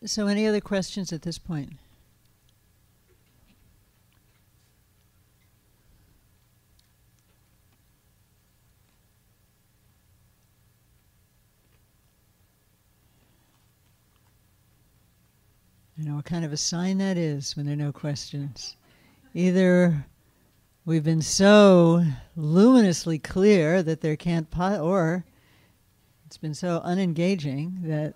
So any other questions at this point? You know what kind of a sign that is when there are no questions. Either we've been so luminously clear that there can't or it's been so unengaging that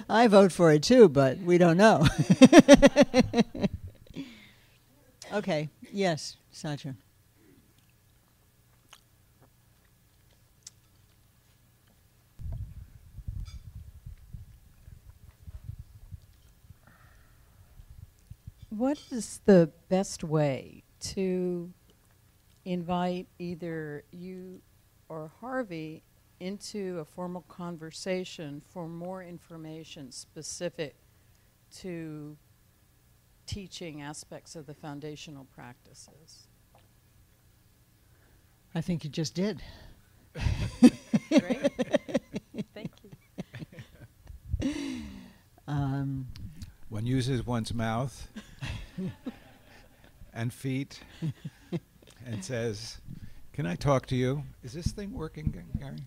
I vote for it too, but we don't know. Okay, yes, Satya. What is the best way to invite either you or Harvey into a formal conversation for more information specific to teaching aspects of the foundational practices? I think you just did. Great. Thank you. One uses one's mouth and feet and says, "Can I talk to you? Is this thing working, Gary?"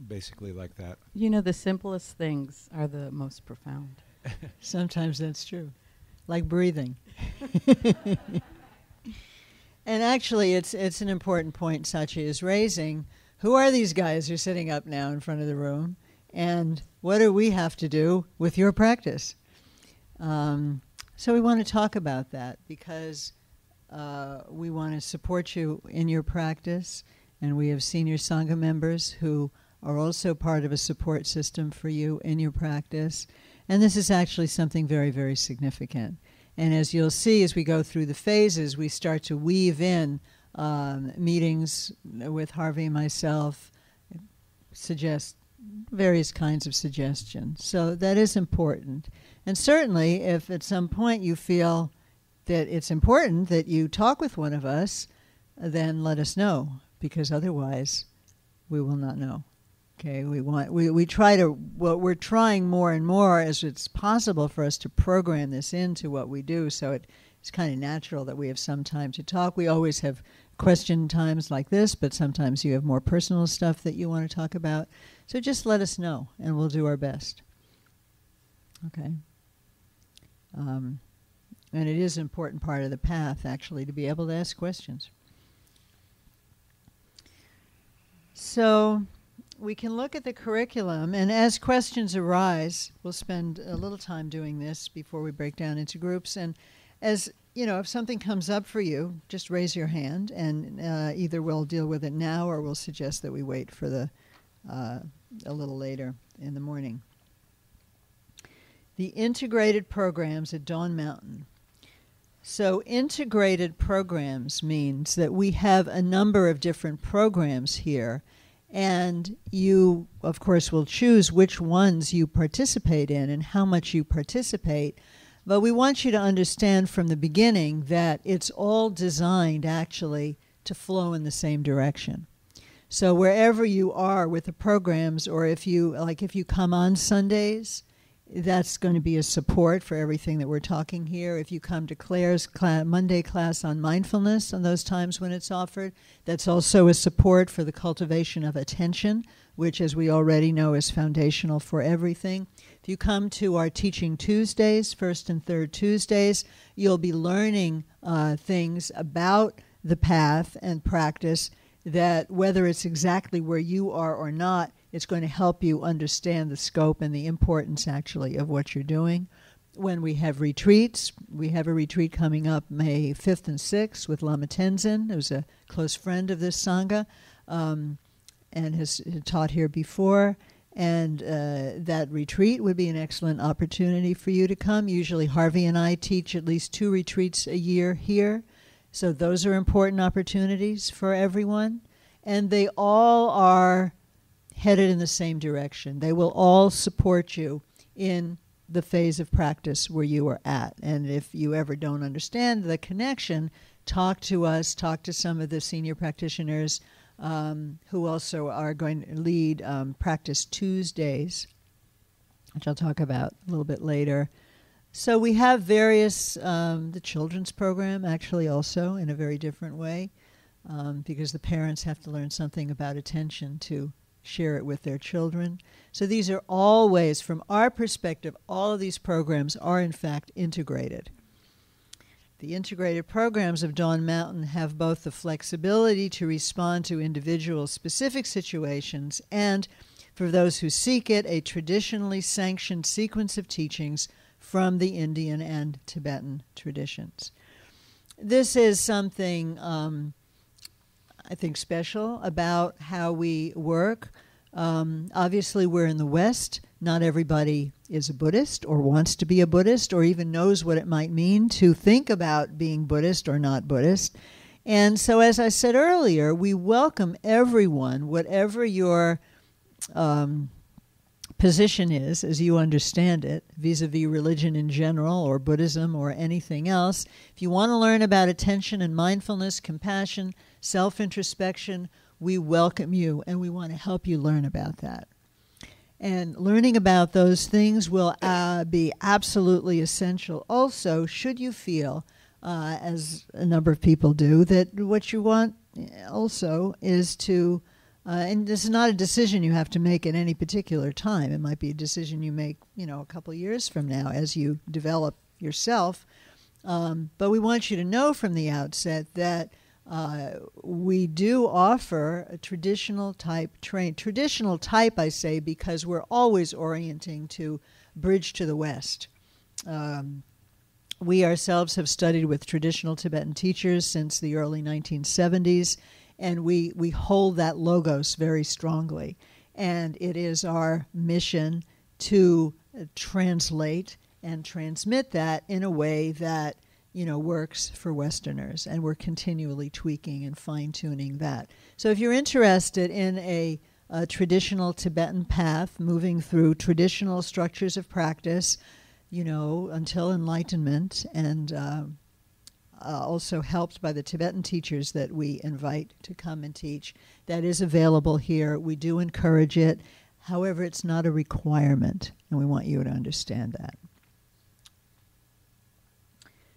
Basically like that. You know, the simplest things are the most profound. Sometimes that's true. Like breathing. And actually, it's an important point Satya is raising. Who are these guys who are sitting up now in front of the room? And what do we have to do with your practice? So we want to talk about that because we want to support you in your practice. And we have senior Sangha members who are also part of a support system for you in your practice. And this is actually something very, very significant. And as you'll see, as we go through the phases, we start to weave in meetings with Harvey and myself, suggest various kinds of suggestions. So that is important. And certainly, if at some point you feel that it's important that you talk with one of us, then let us know, because otherwise we will not know. Okay, we try to, what we're trying more and more as it's possible for us to program this into what we do, so it's kind of natural that we have some time to talk. We always have question times like this, but sometimes you have more personal stuff that you want to talk about. So just let us know, and we'll do our best. Okay. And it is an important part of the path, actually, to be able to ask questions. So we can look at the curriculum, and as questions arise, we'll spend a little time doing this before we break down into groups. And as you know, if something comes up for you, just raise your hand, and either we'll deal with it now or we'll suggest that we wait for the a little later in the morning. The integrated programs at Dawn Mountain. So integrated programs means that we have a number of different programs here, and you, of course, will choose which ones you participate in and how much you participate. But we want you to understand from the beginning that it's all designed, actually, to flow in the same direction. So wherever you are with the programs, or if you come on Sundays, that's going to be a support for everything that we're talking here. If you come to Claire's Monday class on mindfulness on those times when it's offered, that's also a support for the cultivation of attention, which, as we already know, is foundational for everything. If you come to our Teaching Tuesdays, first and third Tuesdays, you'll be learning things about the path and practice that, whether it's exactly where you are or not, it's going to help you understand the scope and the importance, actually, of what you're doing. When we have retreats, we have a retreat coming up May 5th and 6th with Lama Tenzin, who's a close friend of this Sangha, and has taught here before. And that retreat would be an excellent opportunity for you to come. Usually Harvey and I teach at least 2 retreats a year here. So those are important opportunities for everyone. And they all are headed in the same direction. They will all support you in the phase of practice where you are at. And if you ever don't understand the connection, talk to us, talk to some of the senior practitioners who also are going to lead Practice Tuesdays, which I'll talk about a little bit later. So we have various, the children's program actually also in a very different way, because the parents have to learn something about attention to share it with their children. So these are all ways, from our perspective, all of these programs are in fact integrated. The integrated programs of Dawn Mountain have both the flexibility to respond to individual specific situations and, for those who seek it, a traditionally sanctioned sequence of teachings from the Indian and Tibetan traditions. This is something I think special about how we work. Obviously, we're in the West. Not everybody is a Buddhist or wants to be a Buddhist or even knows what it might mean to think about being Buddhist or not Buddhist. And so, as I said earlier, we welcome everyone, whatever your position is, as you understand it, vis-a-vis religion in general or Buddhism or anything else. If you want to learn about attention and mindfulness, compassion, self-introspection, we welcome you and we want to help you learn about that. And learning about those things will be absolutely essential. Also, should you feel, as a number of people do, that what you want also is to and this is not a decision you have to make at any particular time. It might be a decision you make, a couple years from now as you develop yourself. But we want you to know from the outset that we do offer a traditional type train. Traditional type, I say, because we're always orienting to bridge to the West. We ourselves have studied with traditional Tibetan teachers since the early 1970s. And we hold that logos very strongly. And it is our mission to translate and transmit that in a way that, works for Westerners. And we're continually tweaking and fine-tuning that. So if you're interested in a traditional Tibetan path, moving through traditional structures of practice, until enlightenment, and also helped by the Tibetan teachers that we invite to come and teach. That is available here. We do encourage it. However, it's not a requirement, and we want you to understand that.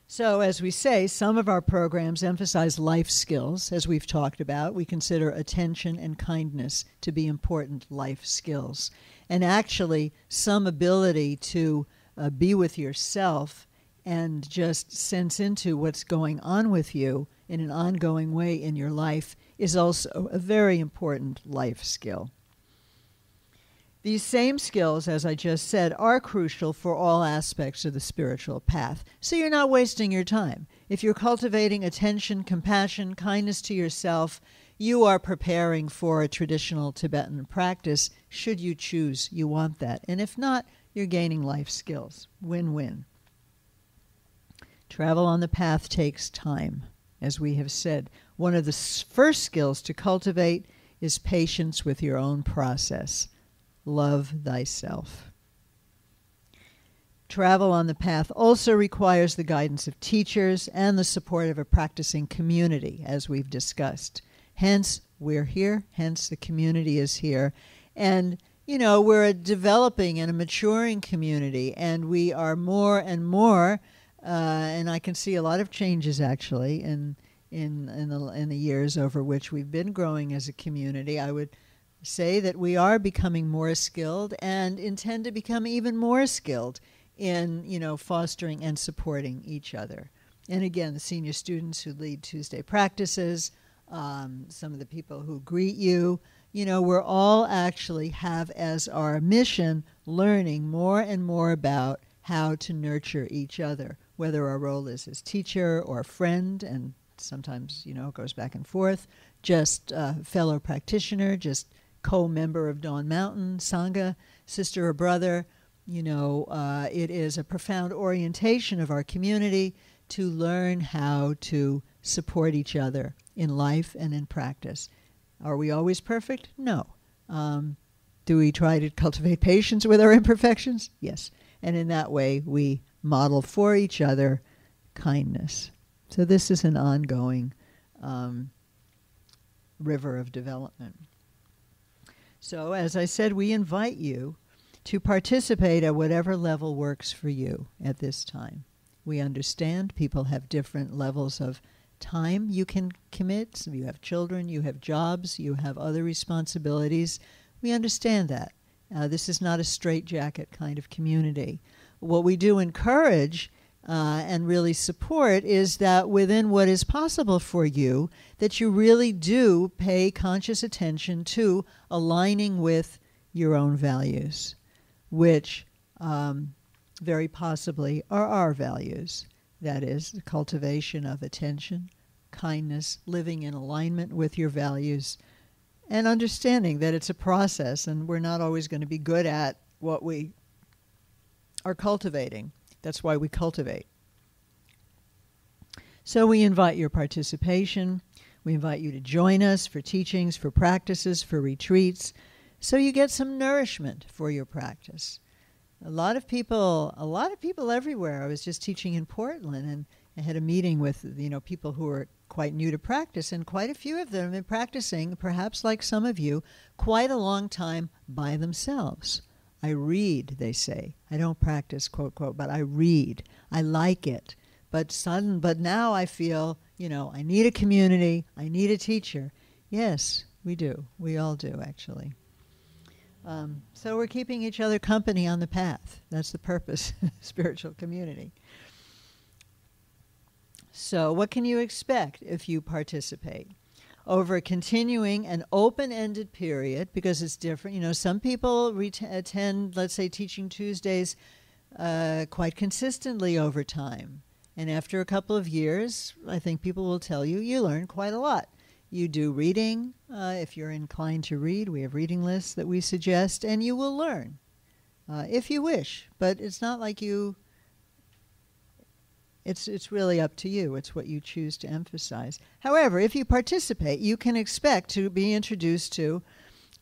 So, as we say, some of our programs emphasize life skills, as we've talked about. We consider attention and kindness to be important life skills. And actually, some ability to be with yourself and just sense into what's going on with you in an ongoing way in your life is also a very important life skill. These same skills, as I just said, are crucial for all aspects of the spiritual path. So you're not wasting your time. If you're cultivating attention, compassion, kindness to yourself, you are preparing for a traditional Tibetan practice, should you choose you want that. And if not, you're gaining life skills. Win-win. Travel on the path takes time. As we have said, one of the first skills to cultivate is patience with your own process. Love thyself. Travel on the path also requires the guidance of teachers and the support of a practicing community, as we've discussed. Hence, we're here. Hence, the community is here. And, we're a developing and a maturing community, and we are more and more and I can see a lot of changes actually in the years over which we've been growing as a community. I would say that we are becoming more skilled and intend to become even more skilled in, fostering and supporting each other. And again, the senior students who lead Tuesday practices, some of the people who greet you, we're all actually have as our mission learning more and more about how to nurture each other, whether our role is as teacher or friend, and sometimes, it goes back and forth, just fellow practitioner, just co-member of Dawn Mountain, Sangha, sister or brother. It is a profound orientation of our community to learn how to support each other in life and in practice. Are we always perfect? No. Do we try to cultivate patience with our imperfections? Yes. And in that way, we model for each other kindness. So this is an ongoing river of development. So, as I said, we invite you to participate at whatever level works for you at this time. We understand people have different levels of time you can commit. So you have children, you have jobs, you have other responsibilities. We understand that. This is not a straitjacket kind of community. What we do encourage and really support is that within what is possible for you, that you really do pay conscious attention to aligning with your own values, which very possibly are our values. That is, the cultivation of attention, kindness, living in alignment with your values, and understanding that it's a process and we're not always going to be good at what we are cultivating. That's why we cultivate. So we invite your participation. We invite you to join us for teachings, for practices, for retreats, so you get some nourishment for your practice. A lot of people everywhere. I was just teaching in Portland, and I had a meeting with people who are quite new to practice, and quite a few of them have been practicing, perhaps like some of you, quite a long time by themselves. I read, they say. I don't practice, quote, quote, but I read. I like it. But now I feel, I need a community. I need a teacher. Yes, we do. We all do, actually. So we're keeping each other company on the path. That's the purpose, spiritual community. So what can you expect if you participate? Over a continuing and open-ended period, because it's different. Some people attend, let's say, Teaching Tuesdays quite consistently over time. And after a couple of years, I think people will tell you, you learn quite a lot. You do reading. If you're inclined to read, we have reading lists that we suggest, and you will learn if you wish. But it's not like you... It's really up to you. It's what you choose to emphasize. However, if you participate, you can expect to be introduced to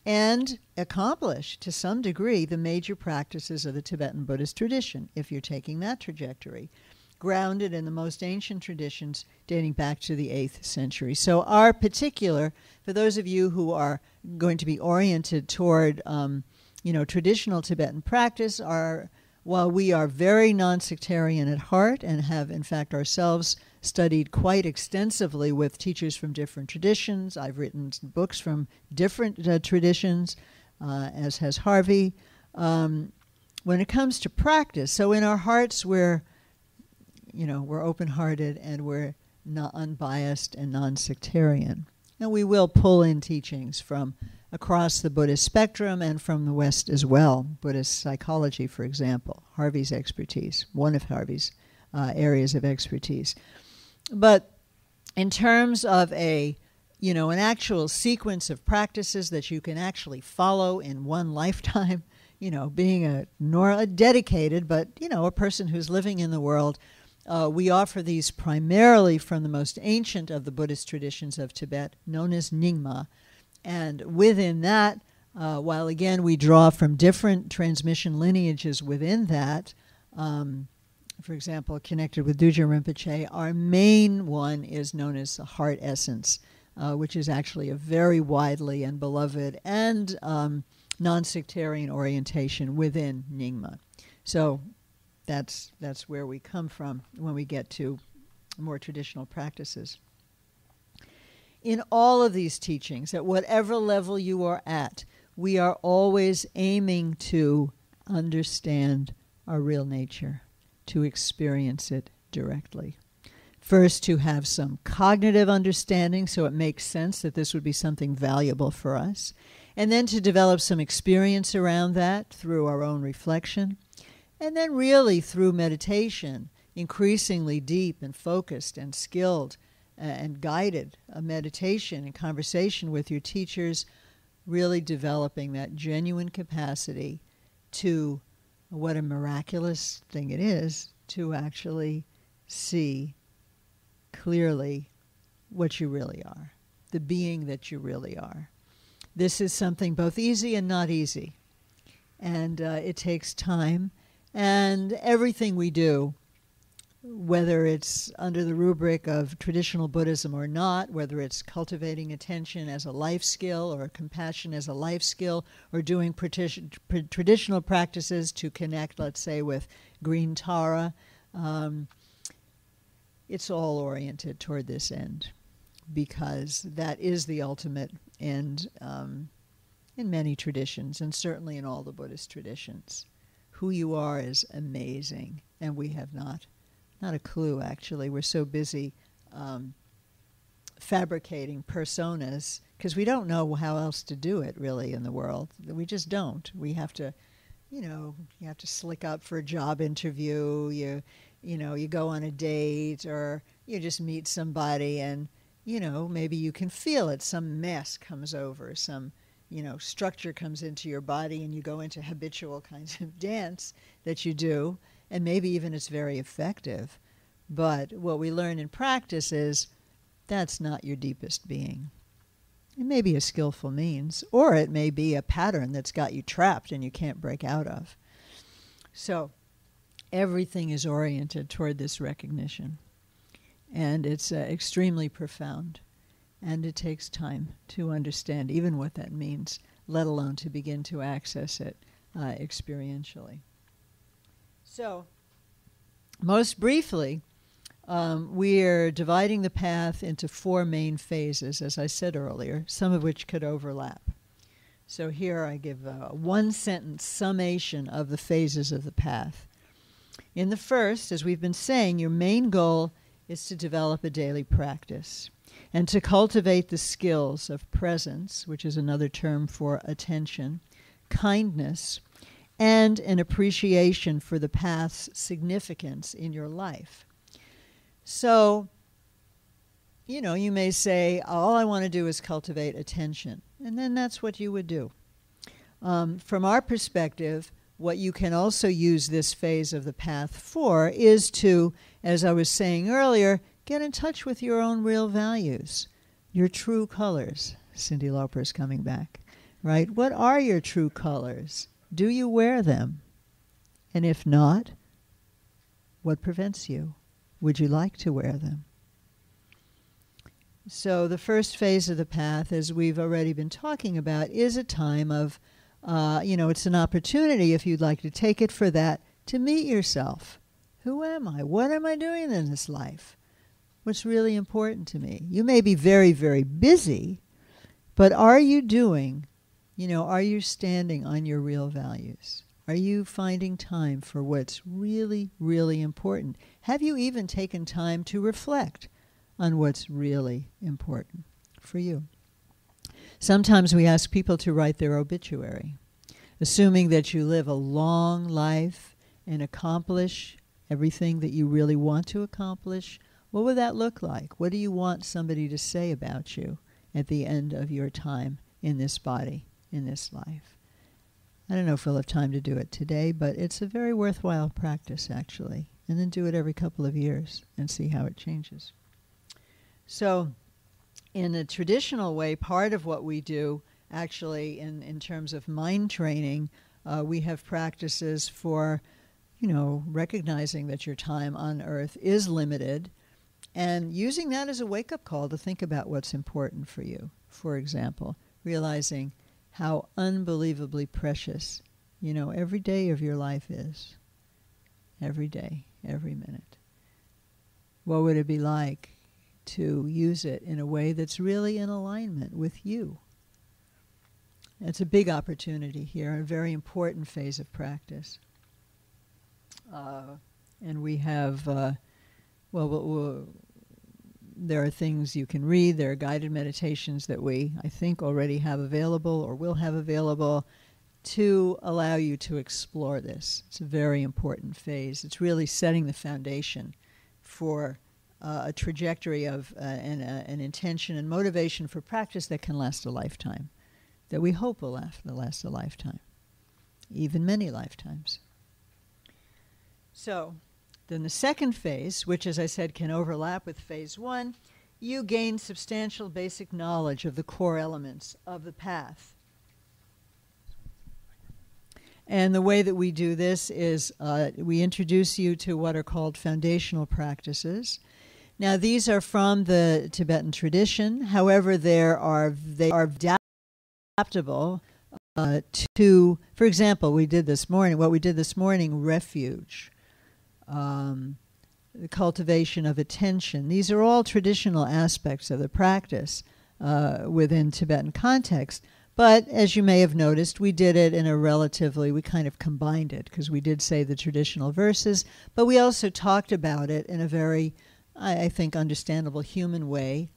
and accomplish, to some degree, the major practices of the Tibetan Buddhist tradition, if you're taking that trajectory, grounded in the most ancient traditions dating back to the 8th century. So our particular, for those of you who are going to be oriented toward, traditional Tibetan practice, while we are very non-sectarian at heart and have, in fact, ourselves studied quite extensively with teachers from different traditions, I've written books from different traditions, as has Harvey. When it comes to practice, so in our hearts we're open-hearted and we're not unbiased and non-sectarian. And we will pull in teachings from across the Buddhist spectrum and from the West as well. Buddhist psychology, for example, Harvey's expertise, one of Harvey's areas of expertise. But in terms of an actual sequence of practices that you can actually follow in one lifetime, being a dedicated, but, a person who's living in the world, we offer these primarily from the most ancient of the Buddhist traditions of Tibet, known as Nyingma. And within that, while again we draw from different transmission lineages within that, for example, connected with Dujia Rinpoche, our main one is known as the heart essence, which is actually a very widely and beloved and non-sectarian orientation within Nyingma. So that's where we come from when we get to more traditional practices. In all of these teachings, at whatever level you are at, we are always aiming to understand our real nature, to experience it directly. First, to have some cognitive understanding, so it makes sense that this would be something valuable for us, and then to develop some experience around that through our own reflection, and then really through meditation, increasingly deep and focused and skilled and guided meditation and conversation with your teachers, really developing that genuine capacity to, what a miraculous thing it is, to actually see clearly what you really are, the being that you really are. This is something both easy and not easy, and it takes time, and everything we do whether it's under the rubric of traditional Buddhism or not, whether it's cultivating attention as a life skill or compassion as a life skill, or doing traditional practices to connect, let's say, with green Tara, it's all oriented toward this end, because that is the ultimate end in many traditions, and certainly in all the Buddhist traditions. Who you are is amazing, and we have not a clue, actually. We're so busy fabricating personas because we don't know how else to do it, really, in the world. We just don't. We have to, you have to slick up for a job interview. You go on a date, or you just meet somebody, and, maybe you can feel it. Some mask comes over, some, structure comes into your body, and you go into habitual kinds of dance that you do. And maybe even it's very effective. But what we learn in practice is that's not your deepest being. It may be a skillful means, or it may be a pattern that's got you trapped and you can't break out of. So everything is oriented toward this recognition. And it's extremely profound. And it takes time to understand even what that means, let alone to begin to access it experientially. So, most briefly, we're dividing the path into 4 main phases, as I said earlier, some of which could overlap. So here I give a 1-sentence summation of the phases of the path. In the first, as we've been saying, your main goal is to develop a daily practice and to cultivate the skills of presence, which is another term for attention, kindness, and an appreciation for the path's significance in your life. So, you may say, all I want to do is cultivate attention. And then that's what you would do. From our perspective, what you can also use this phase of the path for is to, as I was saying earlier, get in touch with your own real values, your true colors. Cyndi Lauper's coming back, right? What are your true colors? Do you wear them? And if not, what prevents you? Would you like to wear them? So the first phase of the path, as we've already been talking about, is a time of, it's an opportunity, if you'd like to take it for that, to meet yourself. Who am I? What am I doing in this life? What's really important to me? You may be very, very busy, but are you doing, are you standing on your real values? Are you finding time for what's really, really important? Have you even taken time to reflect on what's really important for you? Sometimes we ask people to write their obituary, assuming that you live a long life and accomplish everything that you really want to accomplish. What would that look like? What do you want somebody to say about you at the end of your time in this body, in this life? I don't know if we'll have time to do it today, but it's a very worthwhile practice, actually. And then do it every couple of years and see how it changes. So in a traditional way, part of what we do, actually, in terms of mind training, we have practices for, recognizing that your time on earth is limited and using that as a wake-up call to think about what's important for you. For example, realizing how unbelievably precious, every day of your life is. Every day, every minute. What would it be like to use it in a way that's really in alignment with you? It's a big opportunity here, a very important phase of practice. And we have, there are things you can read. There are guided meditations that we, I think, already have available or will have available to allow you to explore this. It's a very important phase. It's really setting the foundation for a trajectory of an intention and motivation for practice that can last a lifetime, that we hope will last a lifetime, even many lifetimes. So then the second phase, which, as I said, can overlap with phase 1, you gain substantial basic knowledge of the core elements of the path. And the way that we do this is we introduce you to what are called foundational practices. Now, these are from the Tibetan tradition. However, they are adaptable to, for example, what we did this morning, refuge, the cultivation of attention. These are all traditional aspects of the practice within Tibetan context. But as you may have noticed, we did it in we kind of combined it, because we did say the traditional verses, but we also talked about it in a very, I think, understandable human way.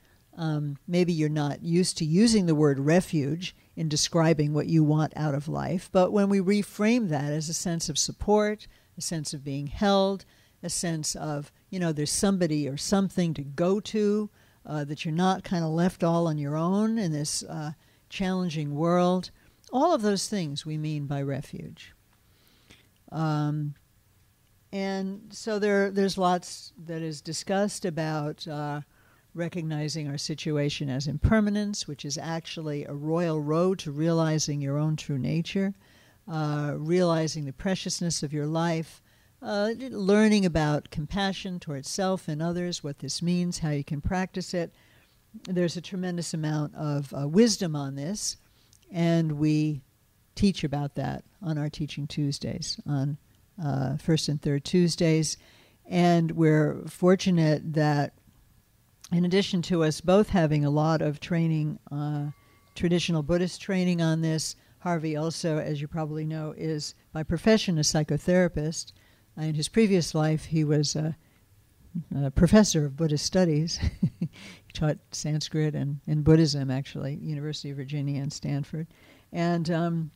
Maybe you're not used to using the word refuge in describing what you want out of life, but when we reframe that as a sense of support, a sense of being held, a sense of, there's somebody or something to go to, that you're not kind of left all on your own in this challenging world. All of those things we mean by refuge. And so there's lots that is discussed about recognizing our situation as impermanence, which is actually a royal road to realizing your own true nature, realizing the preciousness of your life, learning about compassion towards self and others, what this means, how you can practice it. There's a tremendous amount of wisdom on this, and we teach about that on our Teaching Tuesdays, on first and third Tuesdays. And we're fortunate that in addition to us both having a lot of training, traditional Buddhist training on this, Harvey also, as you probably know, is by profession a psychotherapist. In his previous life, he was a professor of Buddhist studies. He taught Sanskrit and Buddhism, actually, University of Virginia and Stanford. And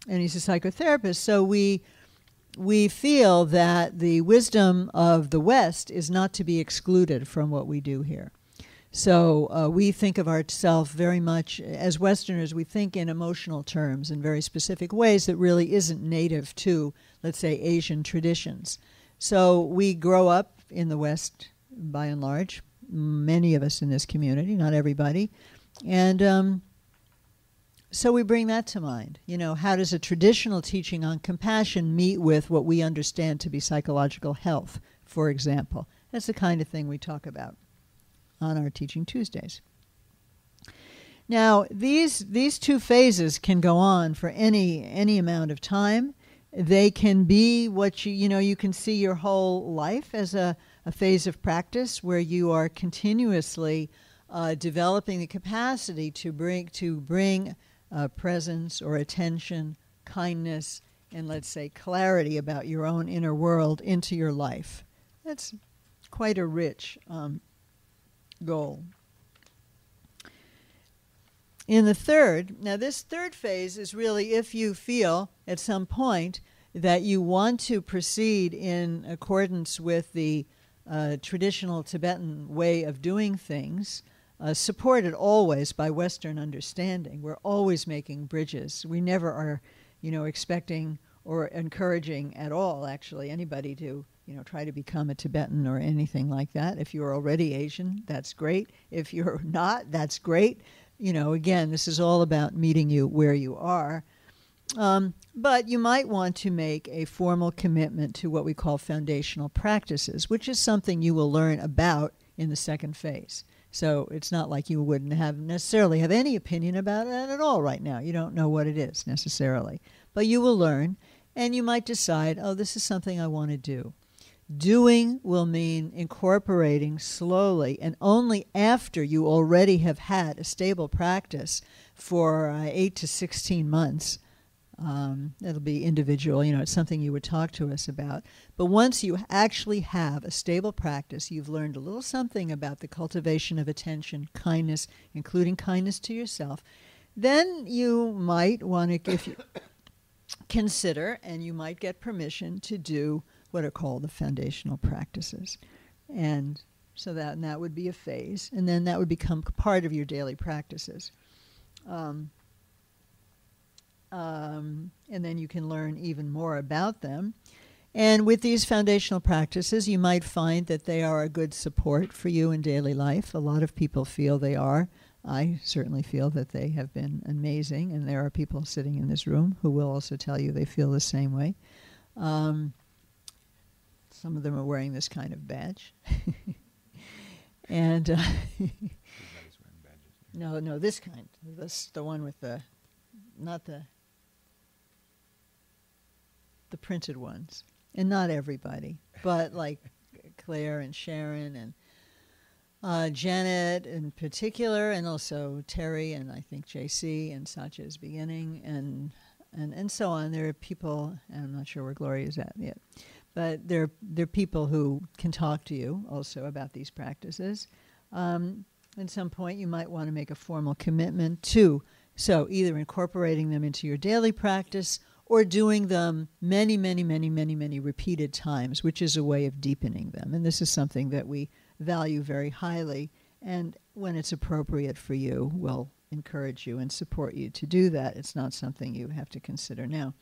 he's a psychotherapist. So we feel that the wisdom of the West is not to be excluded from what we do here. So we think of ourselves very much, as Westerners, we think in emotional terms in very specific ways that really isn't native to, let's say, Asian traditions. So we grow up in the West, by and large, many of us in this community, not everybody. And so we bring that to mind. How does a traditional teaching on compassion meet with what we understand to be psychological health, for example? That's the kind of thing we talk about on our Teaching Tuesdays. Now, these two phases can go on for any amount of time. They can be what you can see your whole life as a phase of practice where you are continuously developing the capacity to bring presence or attention, kindness, and let's say clarity about your own inner world into your life. That's quite a rich goal. In the this third phase is really if you feel at some point that you want to proceed in accordance with the traditional Tibetan way of doing things, supported always by Western understanding. We're always making bridges. We never are, expecting or encouraging at all, actually, anybody to, try to become a Tibetan or anything like that. If you're already Asian, that's great. If you're not, that's great. Again, this is all about meeting you where you are. But you might want to make a formal commitment to what we call foundational practices, which is something you will learn about in the second phase. So it's not like you wouldn't necessarily have any opinion about that at all right now. You don't know what it is necessarily. But you will learn, and you might decide, this is something I want to do. Doing will mean incorporating slowly, and only after you already have had a stable practice for 8 to 16 months. It'll be individual, it's something you would talk to us about. But once you actually have a stable practice, you've learned a little something about the cultivation of attention, kindness, including kindness to yourself, then you might want to consider, and you might get permission to do what are called the foundational practices. And so that would be a phase, and then that would become part of your daily practices. And then you can learn even more about them. And with these foundational practices, you might find that they are a good support for you in daily life. A lot of people feel they are. I certainly feel that they have been amazing, and there are people sitting in this room who will also tell you they feel the same way. Some of them are wearing this kind of badge. And Everybody's wearing badges. no, this kind. This the one with the, not the printed ones. And not everybody, but like Claire and Sharon and Janet in particular, and also Terry and I think JC and Satya's beginning and so on. There are people, and I'm not sure where Gloria is at yet, but there are people who can talk to you also about these practices. At some point you might want to make a formal commitment to, so either incorporating them into your daily practice or doing them many repeated times, which is a way of deepening them. And this is something that we value very highly, and when it's appropriate for you, we'll encourage you and support you to do that. It's not something you have to consider now.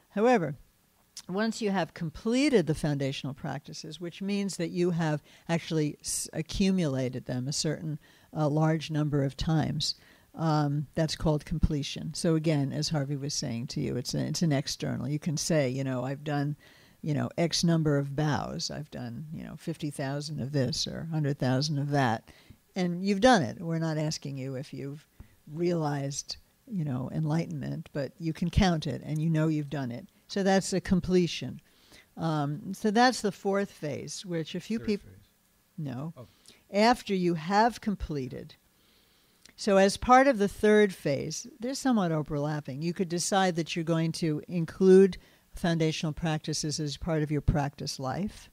However, once you have completed the foundational practices, which means that you have actually accumulated them a certain large number of times, that's called completion. So again, as Harvey was saying to you, it's an external. You can say, I've done, X number of bows. I've done, 50,000 of this or 100,000 of that. And you've done it. We're not asking you if you've realized, enlightenment, but you can count it and you've done it. So that's a completion. So that's the fourth phase, which a few people... No. Oh. After you have completed... So as part of the third phase, they're somewhat overlapping. You could decide that you're going to include foundational practices as part of your practice life,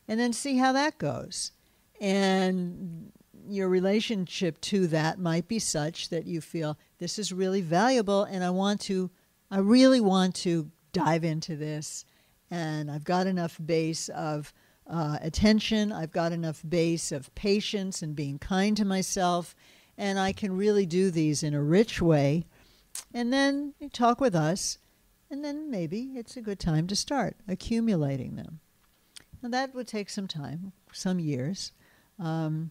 and then see how that goes. And your relationship to that might be such that you feel this is really valuable, and I really want to dive into this, and I've got enough base of attention, I've got enough base of patience and being kind to myself, and I can really do these in a rich way. And then you talk with us, and then maybe it's a good time to start accumulating them. Now that would take some time, some years. And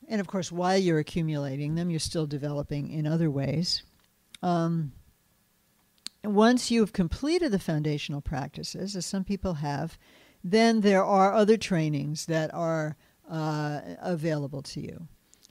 of course, while you're accumulating them, you're still developing in other ways. Once you've completed the foundational practices, as some people have, then there are other trainings that are available to you,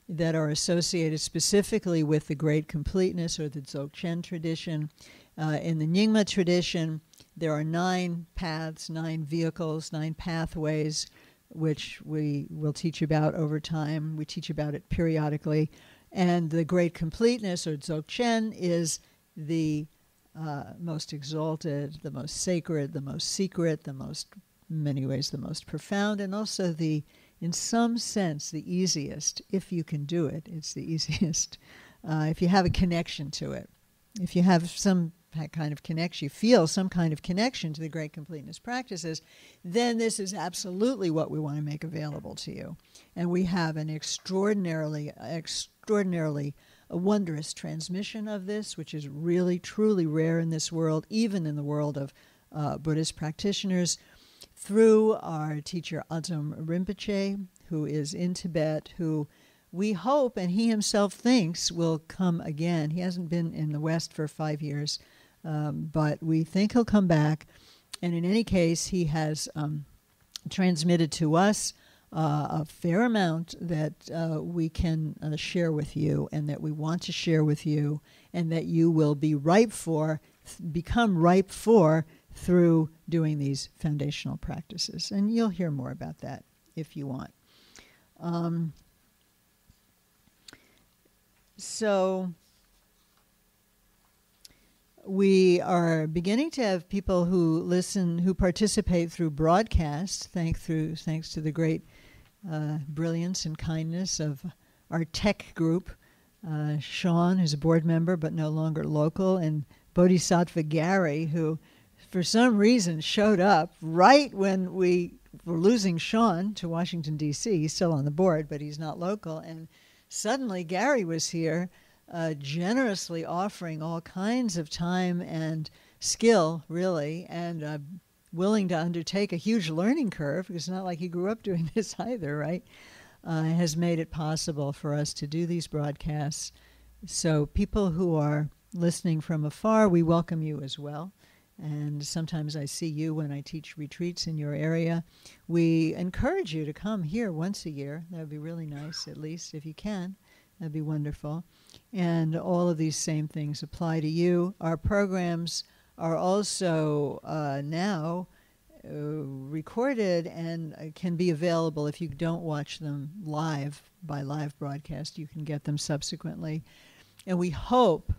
that are associated specifically with the Great Completeness or the Dzogchen tradition. In the Nyingma tradition, there are 9 paths, 9 vehicles, 9 pathways, which we will teach about over time. We teach about it periodically. And the Great Completeness or Dzogchen is the most exalted, the most sacred, the most secret, in many ways the most profound, and also in some sense, the easiest. If you can do it, it's the easiest. If you have a connection to it, if you have some kind of connection, you feel some kind of connection to the Great Completeness practices, then this is absolutely what we want to make available to you. And we have an extraordinarily wondrous transmission of this, which is really, truly rare in this world, even in the world of Buddhist practitioners, through our teacher Adzom Rinpoche, who is in Tibet, who we hope, and he himself thinks, will come again. He hasn't been in the West for 5 years, but we think he'll come back. And in any case, he has transmitted to us a fair amount that we can share with you, and that we want to share with you, and that you will be become ripe for through doing these foundational practices. And you'll hear more about that if you want. So we are beginning to have people who listen, who participate through broadcast, thanks to the great brilliance and kindness of our tech group. Sean, who's a board member but no longer local, and Bodhisattva Gary, who for some reason showed up right when we were losing Sean to Washington, D.C. He's still on the board, but he's not local. And suddenly Gary was here, generously offering all kinds of time and skill, really, and willing to undertake a huge learning curve, because it's not like he grew up doing this either, right? has made it possible for us to do these broadcasts. So people who are listening from afar, we welcome you as well. And sometimes I see you when I teach retreats in your area. We encourage you to come here once a year. That would be really nice, at least, if you can. That'd be wonderful. And all of these same things apply to you. Our programs are also now recorded and can be available. If you don't watch them live, by live broadcast, you can get them subsequently. And we hope,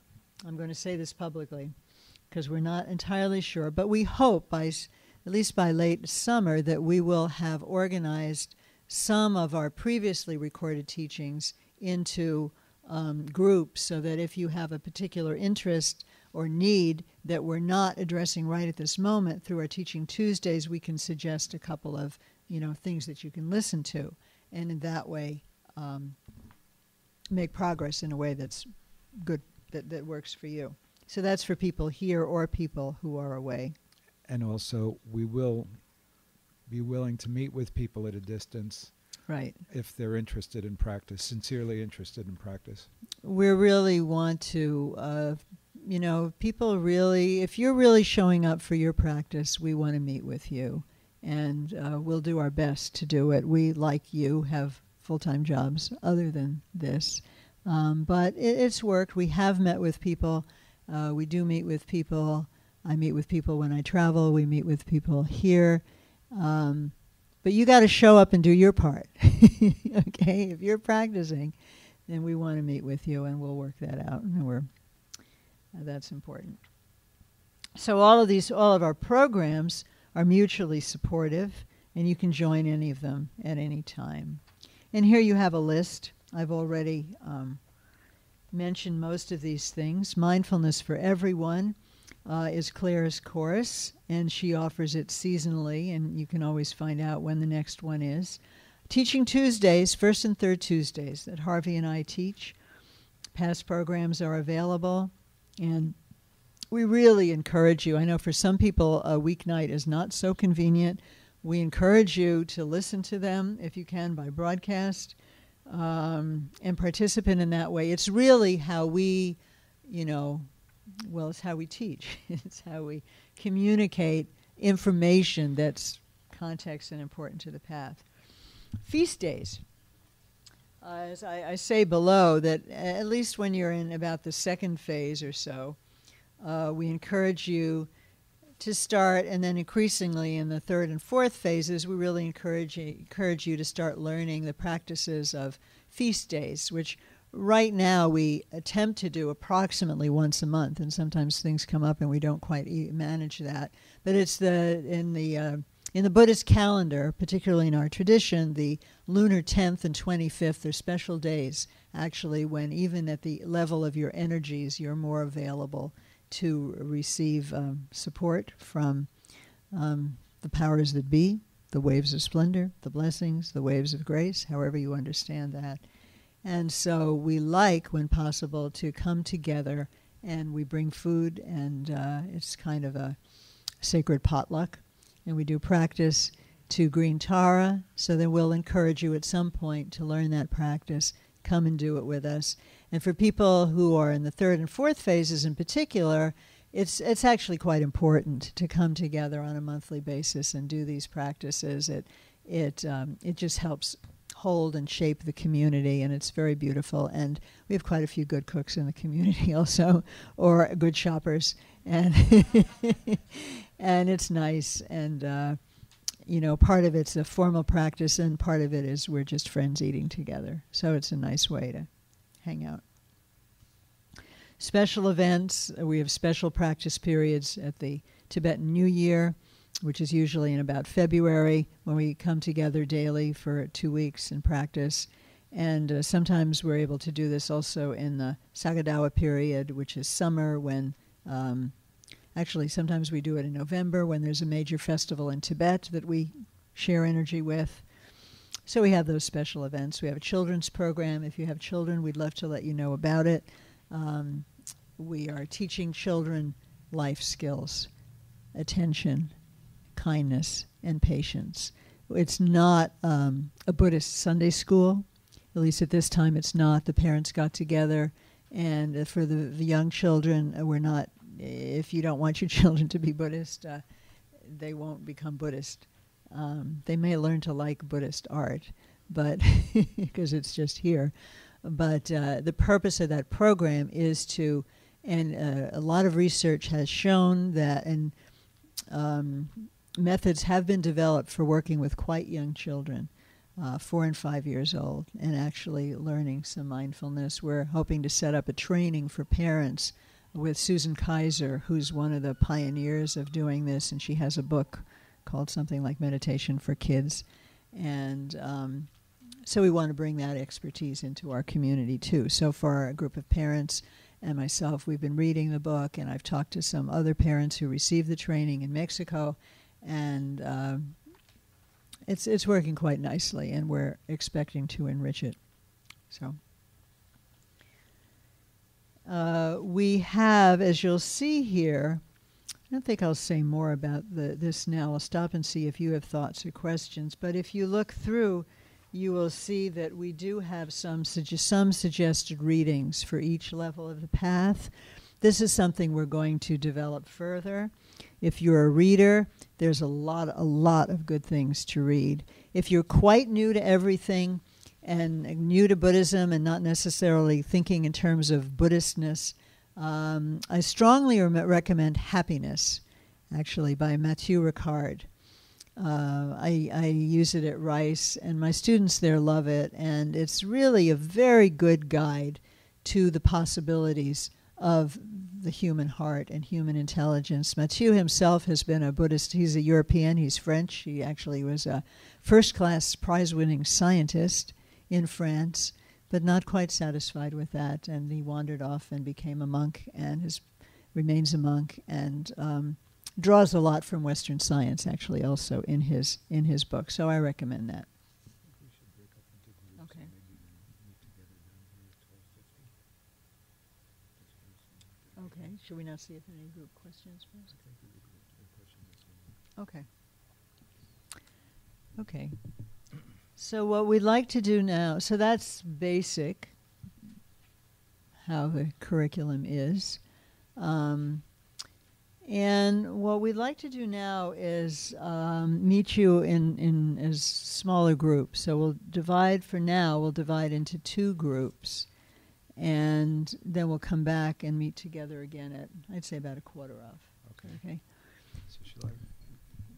I'm going to say this publicly, because we're not entirely sure, but we hope at least by late summer that we will have organized some of our previously recorded teachings into groups, so that if you have a particular interest or need that we're not addressing right at this moment, through our Teaching Tuesdays, we can suggest a couple of things that you can listen to, and in that way make progress in a way that's good, that works for you. So that's for people here or people who are away. And also, we will be willing to meet with people at a distance, right, if they're interested in practice, sincerely interested in practice. We really want to, people really, if you're really showing up for your practice, we want to meet with you. And we'll do our best to do it. We, like you, have full-time jobs other than this. But it's worked. We have met with people. We do meet with people. I meet with people when I travel. We meet with people here. But you got to show up and do your part. Okay? If you're practicing, then we want to meet with you, and we'll work that out. And that's important. So all of our programs are mutually supportive, and you can join any of them at any time. And here you have a list. I've already mentioned most of these things. Mindfulness for Everyone is Claire's course, and she offers it seasonally, and you can always find out when the next one is. Teaching Tuesdays, first and third Tuesdays, that Harvey and I teach. Past programs are available, and we really encourage you. I know for some people a weeknight is not so convenient. We encourage you to listen to them, if you can, by broadcast, and participate in that way. It's really how we, it's how we teach. It's how we communicate information that's context and important to the path. Feast days. As I say below, that at least when you're in about the second phase or so, we encourage you to start, and then increasingly in the third and fourth phases, we really encourage you to start learning the practices of feast days, which right now we attempt to do approximately once a month, and sometimes things come up and we don't quite manage that. But it's in the Buddhist calendar, particularly in our tradition, the lunar 10th and 25th are special days, actually, when even at the level of your energies, you're more available to receive support from the powers that be, the waves of splendor, the blessings, the waves of grace, however you understand that. And so we like, when possible, to come together, and we bring food, and it's kind of a sacred potluck, and we do practice to green Tara. So then we'll encourage you at some point to learn that practice. Come and do it with us. And for people who are in the third and fourth phases in particular, it's actually quite important to come together on a monthly basis and do these practices. It just helps hold and shape the community, and it's very beautiful. And we have quite a few good cooks in the community also, or good shoppers, and and it's nice. And part of it's a formal practice, and part of it is we're just friends eating together. So it's a nice way to hang out. Special events, we have special practice periods at the Tibetan New Year, which is usually in about February, when we come together daily for 2 weeks and practice. And sometimes we're able to do this also in the Sagadawa period, which is summer, when actually sometimes we do it in November, when there's a major festival in Tibet that we share energy with. So we have those special events. We have a children's program. If you have children, we'd love to let you know about it. We are teaching children life skills, attention, kindness, and patience. It's not a Buddhist Sunday school. At least at this time it's not. The parents got together, and for the young children, we're not, if you don't want your children to be Buddhist, they won't become Buddhist. They may learn to like Buddhist art, but because it's just here. But the purpose of that program is to, and a lot of research has shown that, and methods have been developed for working with quite young children, 4 and 5 years old, and actually learning some mindfulness. We're hoping to set up a training for parents with Susan Kaiser, who's one of the pioneers of doing this, and she has a book called something like Meditation for Kids. And so we want to bring that expertise into our community too. So for a group of parents and myself, we've been reading the book, and I've talked to some other parents who received the training in Mexico, and it's working quite nicely, and we're expecting to enrich it. So we have, as you'll see here, I don't think I'll say more about this now. I'll stop and see if you have thoughts or questions. But if you look through, you will see that we do have some suggested readings for each level of the path. This is something we're going to develop further. If you're a reader, there's a lot of good things to read. If you're quite new to everything and new to Buddhism and not necessarily thinking in terms of Buddhistness, I strongly recommend Happiness, actually, by Mathieu Ricard. I use it at Rice, and my students there love it, and it's really a very good guide to the possibilities of the human heart and human intelligence. Mathieu himself has been a Buddhist. He's a European. He's French. He actually was a first-class prize-winning scientist in France, but not quite satisfied with that, and he wandered off and became a monk, and remains a monk, and draws a lot from Western science, actually, also in his book. So I recommend that. Okay. Okay. Should we now see if any group questions first? Okay. Okay. So what we'd like to do now, so that's basic, how the curriculum is. And what we'd like to do now is meet you in as smaller groups. So we'll divide into 2 groups. And then we'll come back and meet together again at, I'd say, about 1/4 of. Okay. So shall I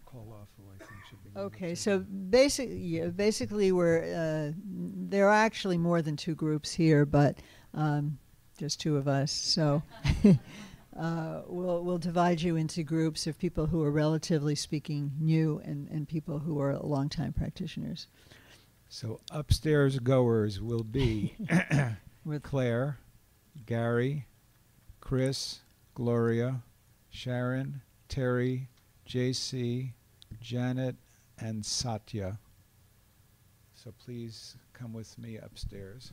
call off who I think should be? Okay, so basically we're, there are actually more than 2 groups here, but just 2 of us. So we'll divide you into groups of people who are relatively speaking new and people who are longtime practitioners. So upstairs goers will be with Claire, Gary, Chris, Gloria, Sharon, Terry, JC, Janet, and Satya. So please come with me upstairs.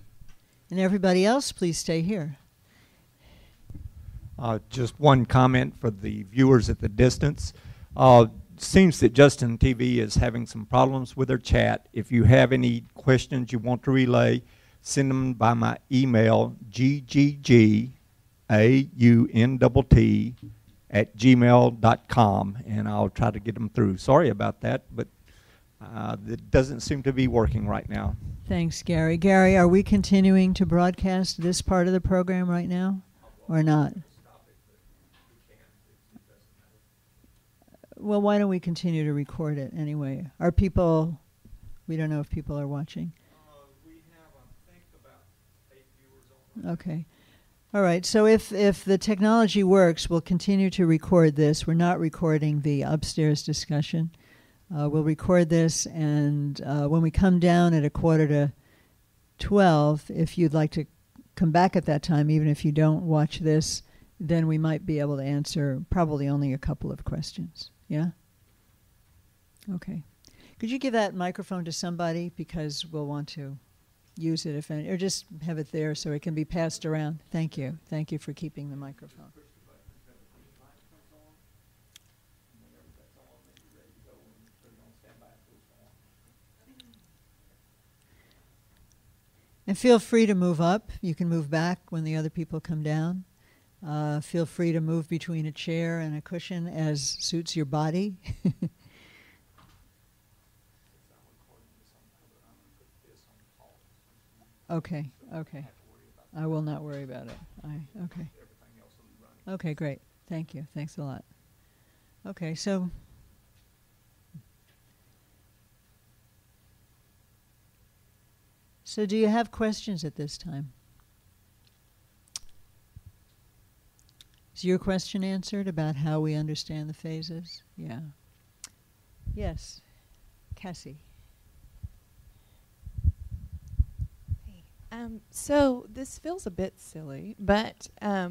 And everybody else, please stay here. Just one comment for the viewers at the distance. Seems that Justin TV is having some problems with their chat. If you have any questions you want to relay, send them by my email, gggauntt@gmail.com, and I'll try to get them through. Sorry about that, but it doesn't seem to be working right now. Thanks, Gary. Gary, are we continuing to broadcast this part of the program right now or not? Well, why don't we continue to record it anyway? Are people, we don't know if people are watching. We have, I think, about 8 viewers on. Okay. All right. So if the technology works, we'll continue to record this. We're not recording the upstairs discussion. We'll record this, and when we come down at 11:45, if you'd like to come back at that time, even if you don't watch this, then we might be able to answer probably only a couple of questions. Yeah? Okay. Could you give that microphone to somebody, because we'll want to use it, if any, or just have it there so it can be passed around. Thank you. Thank you for keeping the microphone. And feel free to move up. You can move back when the other people come down. Feel free to move between a chair and a cushion as suits your body. Okay, okay. I will not worry about it. Okay. Okay, great. Thank you. Thanks a lot. Okay, so do you have questions at this time? Is your question answered about how we understand the phases? Yeah. Yes. Cassie. So this feels a bit silly, but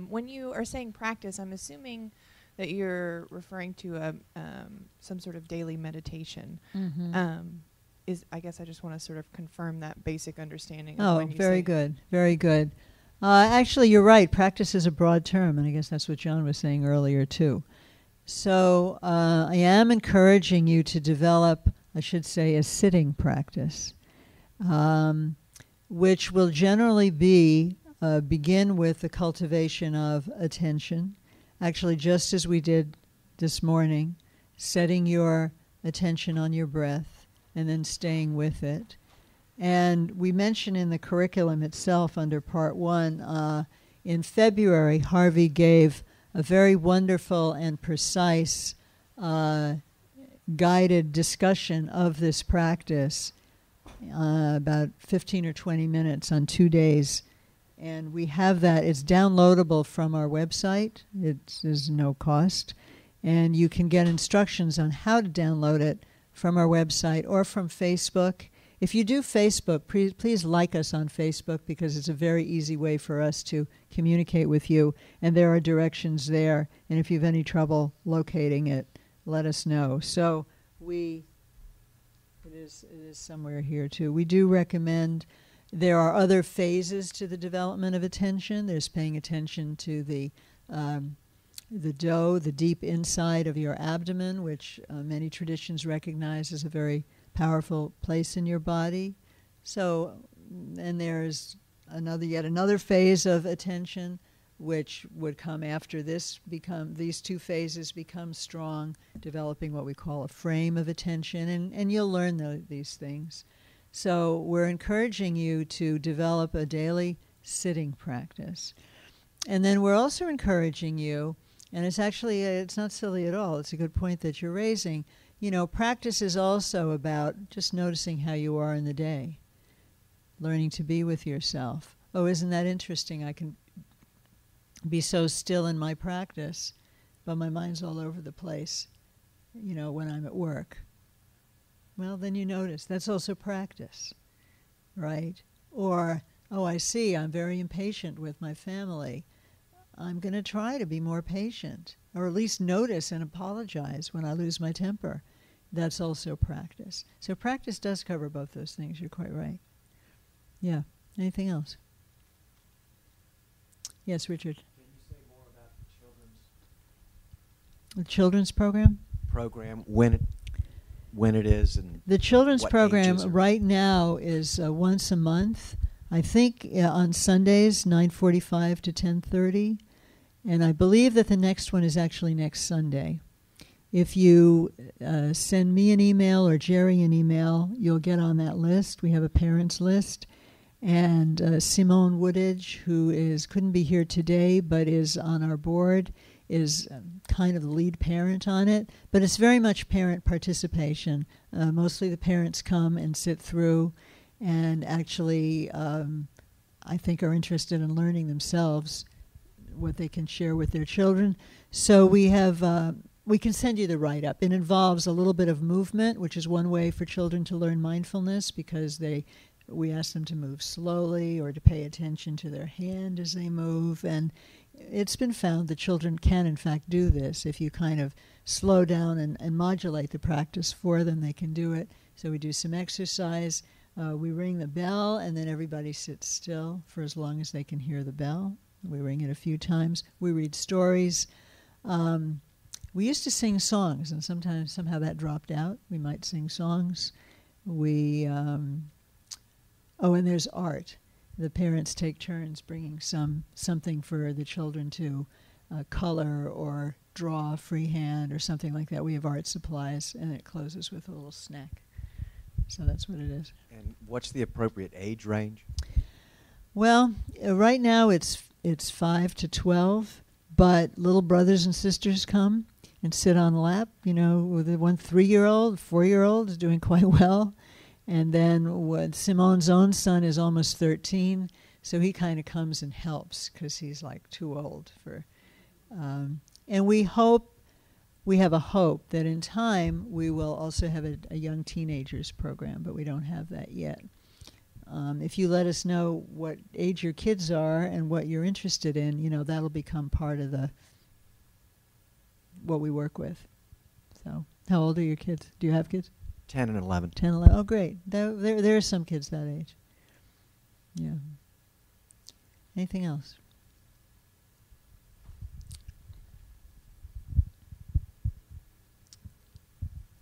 when you are saying practice, I'm assuming that you're referring to some sort of daily meditation. Mm-hmm. I guess I just want to sort of confirm that basic understanding. Oh, when you very say good. Very good. Actually, you're right. Practice is a broad term, and I guess that's what John was saying earlier, too. So I am encouraging you to develop, I should say, a sitting practice, which will generally begin with the cultivation of attention. Actually, just as we did this morning, setting your attention on your breath and then staying with it. And we mentioned in the curriculum itself under Part 1, in February, Harvey gave a very wonderful and precise guided discussion of this practice, about 15 or 20 minutes on 2 days. And we have that. It's downloadable from our website. It is no cost. And you can get instructions on how to download it from our website or from Facebook. If you do Facebook, please like us on Facebook, because it's a very easy way for us to communicate with you. And there are directions there. And if you have any trouble locating it, let us know. So it is somewhere here too. We do recommend, there are other phases to the development of attention. There's paying attention to the the deep inside of your abdomen, which many traditions recognize as a very powerful place in your body. So, and there's yet another phase of attention, which would come after this. These two phases become strong, developing what we call a frame of attention, and you'll learn these things. So we're encouraging you to develop a daily sitting practice. And then we're also encouraging you, and it's not silly at all, it's a good point that you're raising. You know, practice is also about just noticing how you are in the day, learning to be with yourself. Oh, isn't that interesting? I can be so still in my practice, but my mind's all over the place, when I'm at work. Well, then you notice. That's also practice, right? Or, oh, I see, I'm very impatient with my family. I'm going to try to be more patient, or at least notice and apologize when I lose my temper. That's also practice. So practice does cover both those things. You're quite right. Yeah. Anything else? Yes, Richard. Can you say more about the The children's program? program, when it is, and The children's what program ages are- right now is once a month. I think on Sundays, 9:45 to 10:30. And I believe that the next one is actually next Sunday. If you send me an email or Jerry an email, you'll get on that list. We have a parents list. And Simone Woodage, who couldn't be here today but is on our board, is kind of the lead parent on it. But it's very much parent participation. Mostly the parents come and sit through and actually, I think, are interested in learning themselves what they can share with their children. So we can send you the write-up. It involves a little bit of movement, which is one way for children to learn mindfulness, because we ask them to move slowly or to pay attention to their hand as they move. And it's been found that children can, in fact, do this. If you kind of slow down and modulate the practice for them, they can do it. So we do some exercise. We ring the bell, and then everybody sits still for as long as they can hear the bell. We ring it a few times. We read stories. We used to sing songs, and somehow that dropped out. We might sing songs. And there's art. the parents take turns bringing something for the children to color or draw freehand or something like that. We have art supplies, and it closes with a little snack. So that's what it is. And what's the appropriate age range? Well, right now it's 5 to 12, but little brothers and sisters come and sit on the lap. You know, with the one 3-year-old, 4-year-old is doing quite well. And then Simone's own son is almost 13, so he kind of comes and helps because he's like too old for. And we have a hope that in time we will also have a young teenagers program, but we don't have that yet. If you let us know what age your kids are and what you're interested in, you know, that'll become part of what we work with. So, how old are your kids? Do you have kids? 10 and 11. 10, 11. Oh, great. There are some kids that age. Yeah. Anything else?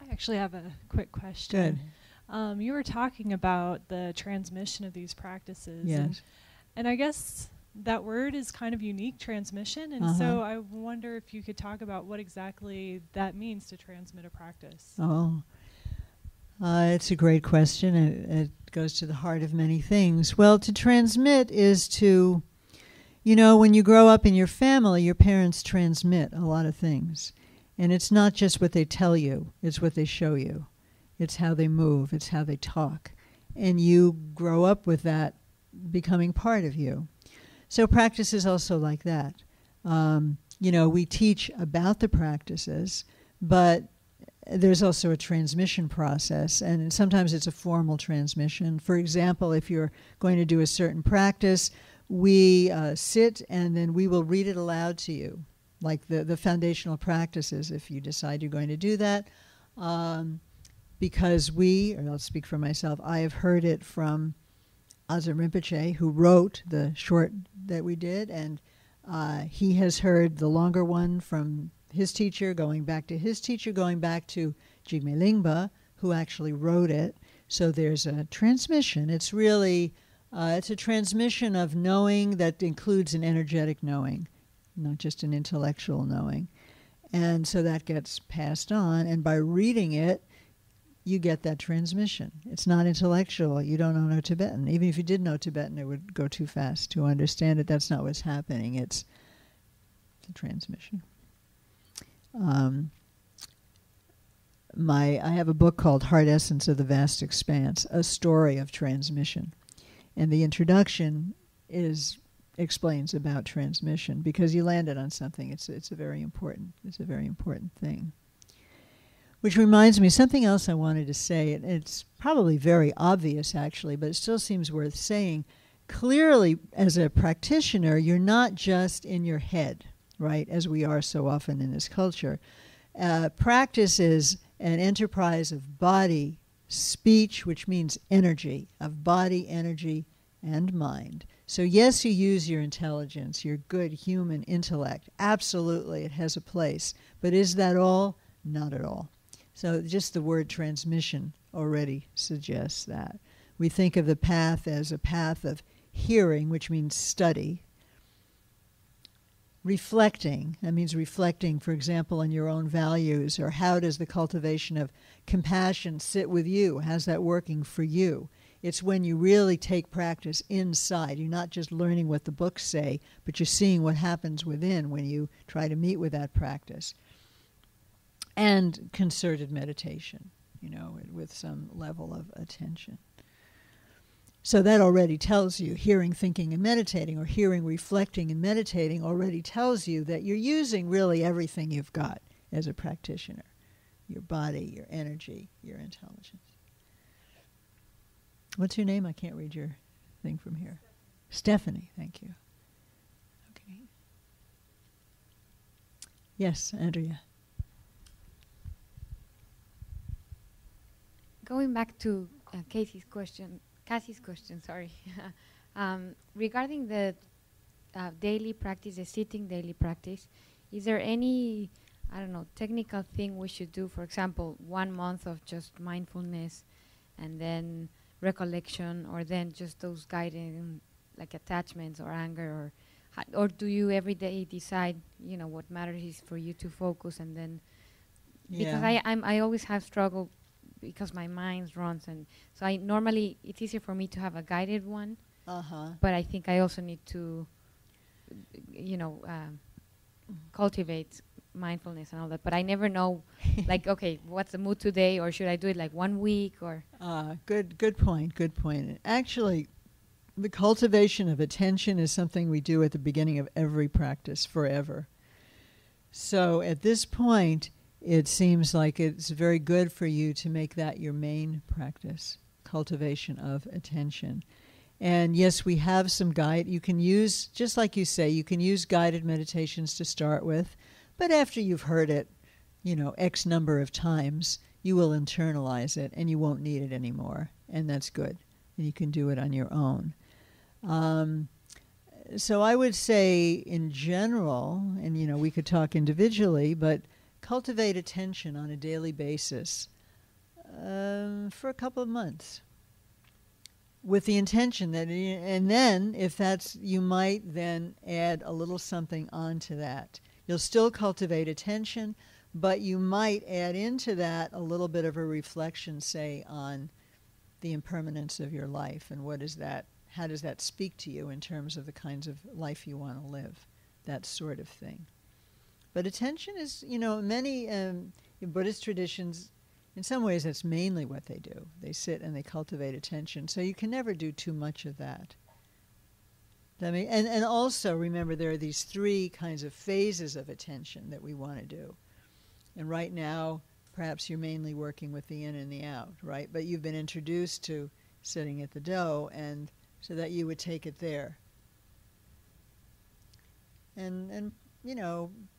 I actually have a quick question. Good. You were talking about the transmission of these practices. Yes. And I guess that word is kind of unique, transmission. And so I wonder if you could talk about what exactly that means to transmit a practice. Oh. It's a great question. It goes to the heart of many things. Well, to transmit is to, you know, when you grow up in your family, your parents transmit a lot of things. And it's not just what they tell you, it's what they show you. It's how they move, it's how they talk. And you grow up with that becoming part of you. So practice is also like that. You know, we teach about the practices, but there's also a transmission process, and sometimes it's a formal transmission. For example, if you're going to do a certain practice, we sit and then we will read it aloud to you, like the foundational practices, if you decide you're going to do that. Because or I'll speak for myself, I have heard it from Azam Rinpoche, who wrote the short that we did, and he has heard the longer one from his teacher, going back to his teacher, going back to Jigme Lingpa, who actually wrote it. So there's a transmission. It's really, it's a transmission of knowing that includes an energetic knowing, not just an intellectual knowing. And so that gets passed on, and by reading it, you get that transmission. It's not intellectual. You don't know no Tibetan. Even if you did know Tibetan, it would go too fast to understand it. That's not what's happening. It's a transmission. I have a book called Heart Essence of the Vast Expanse, a story of transmission. And the introduction explains about transmission, because you landed on something. It's a very important thing. Which reminds me, something else I wanted to say. It's probably very obvious, actually, but it still seems worth saying. Clearly, as a practitioner, you're not just in your head, right, as we are so often in this culture. Practice is an enterprise of body, speech, which means energy, of body, energy, and mind. So yes, you use your intelligence, your good human intellect. Absolutely, it has a place. But is that all? Not at all. So just the word transmission already suggests that. We think of the path as a path of hearing, which means study. Reflecting, that means reflecting, for example, on your own values, or how does the cultivation of compassion sit with you? How's that working for you? It's when you really take practice inside. You're not just learning what the books say, but you're seeing what happens within when you try to meet with that practice. And concerted meditation, you know, with some level of attention. So that already tells you, hearing, thinking, and meditating, or hearing, reflecting, and meditating already tells you that you're using really everything you've got as a practitioner. Your body, your energy, your intelligence. What's your name? I can't read your thing from here. Stephanie, thank you. Okay. Yes, Andrea. Going back to Cassie's question, sorry. Regarding the daily practice, the sitting daily practice, is there any, I don't know, technical thing we should do? For example, 1 month of just mindfulness and then recollection, or then just those guiding like attachments or anger, or do you every day decide, what matters is for you to focus, and then because I always have struggle because my mind runs, and so I normally it's easier for me to have a guided one, but I think I also need to cultivate mindfulness and all that, but I never know like, okay, what's the mood today, or should I do it like 1 week, or good point. Actually, the cultivation of attention is something we do at the beginning of every practice forever. So at this point, it seems like it's very good for you to make that your main practice, cultivation of attention. And yes, we have some guide. You can use, just like you say, you can use guided meditations to start with, but after you've heard it, X number of times, you will internalize it and you won't need it anymore. And that's good. And you can do it on your own. So I would say in general, and we could talk individually, but cultivate attention on a daily basis for a couple of months with the intention that, and then if that's, you might then add a little something onto that. You'll still cultivate attention, but you might add into that a little bit of a reflection, say, on the impermanence of your life and what is that, how does that speak to you in terms of the kinds of life you want to live, that sort of thing. But attention is, many in Buddhist traditions, in some ways that's mainly what they do. They sit and they cultivate attention. So you can never do too much of that. And also remember there are these three kinds of phases of attention that we want to do. And right now, perhaps you're mainly working with the in and the out, right? But you've been introduced to sitting at the do, and so that you would take it there. And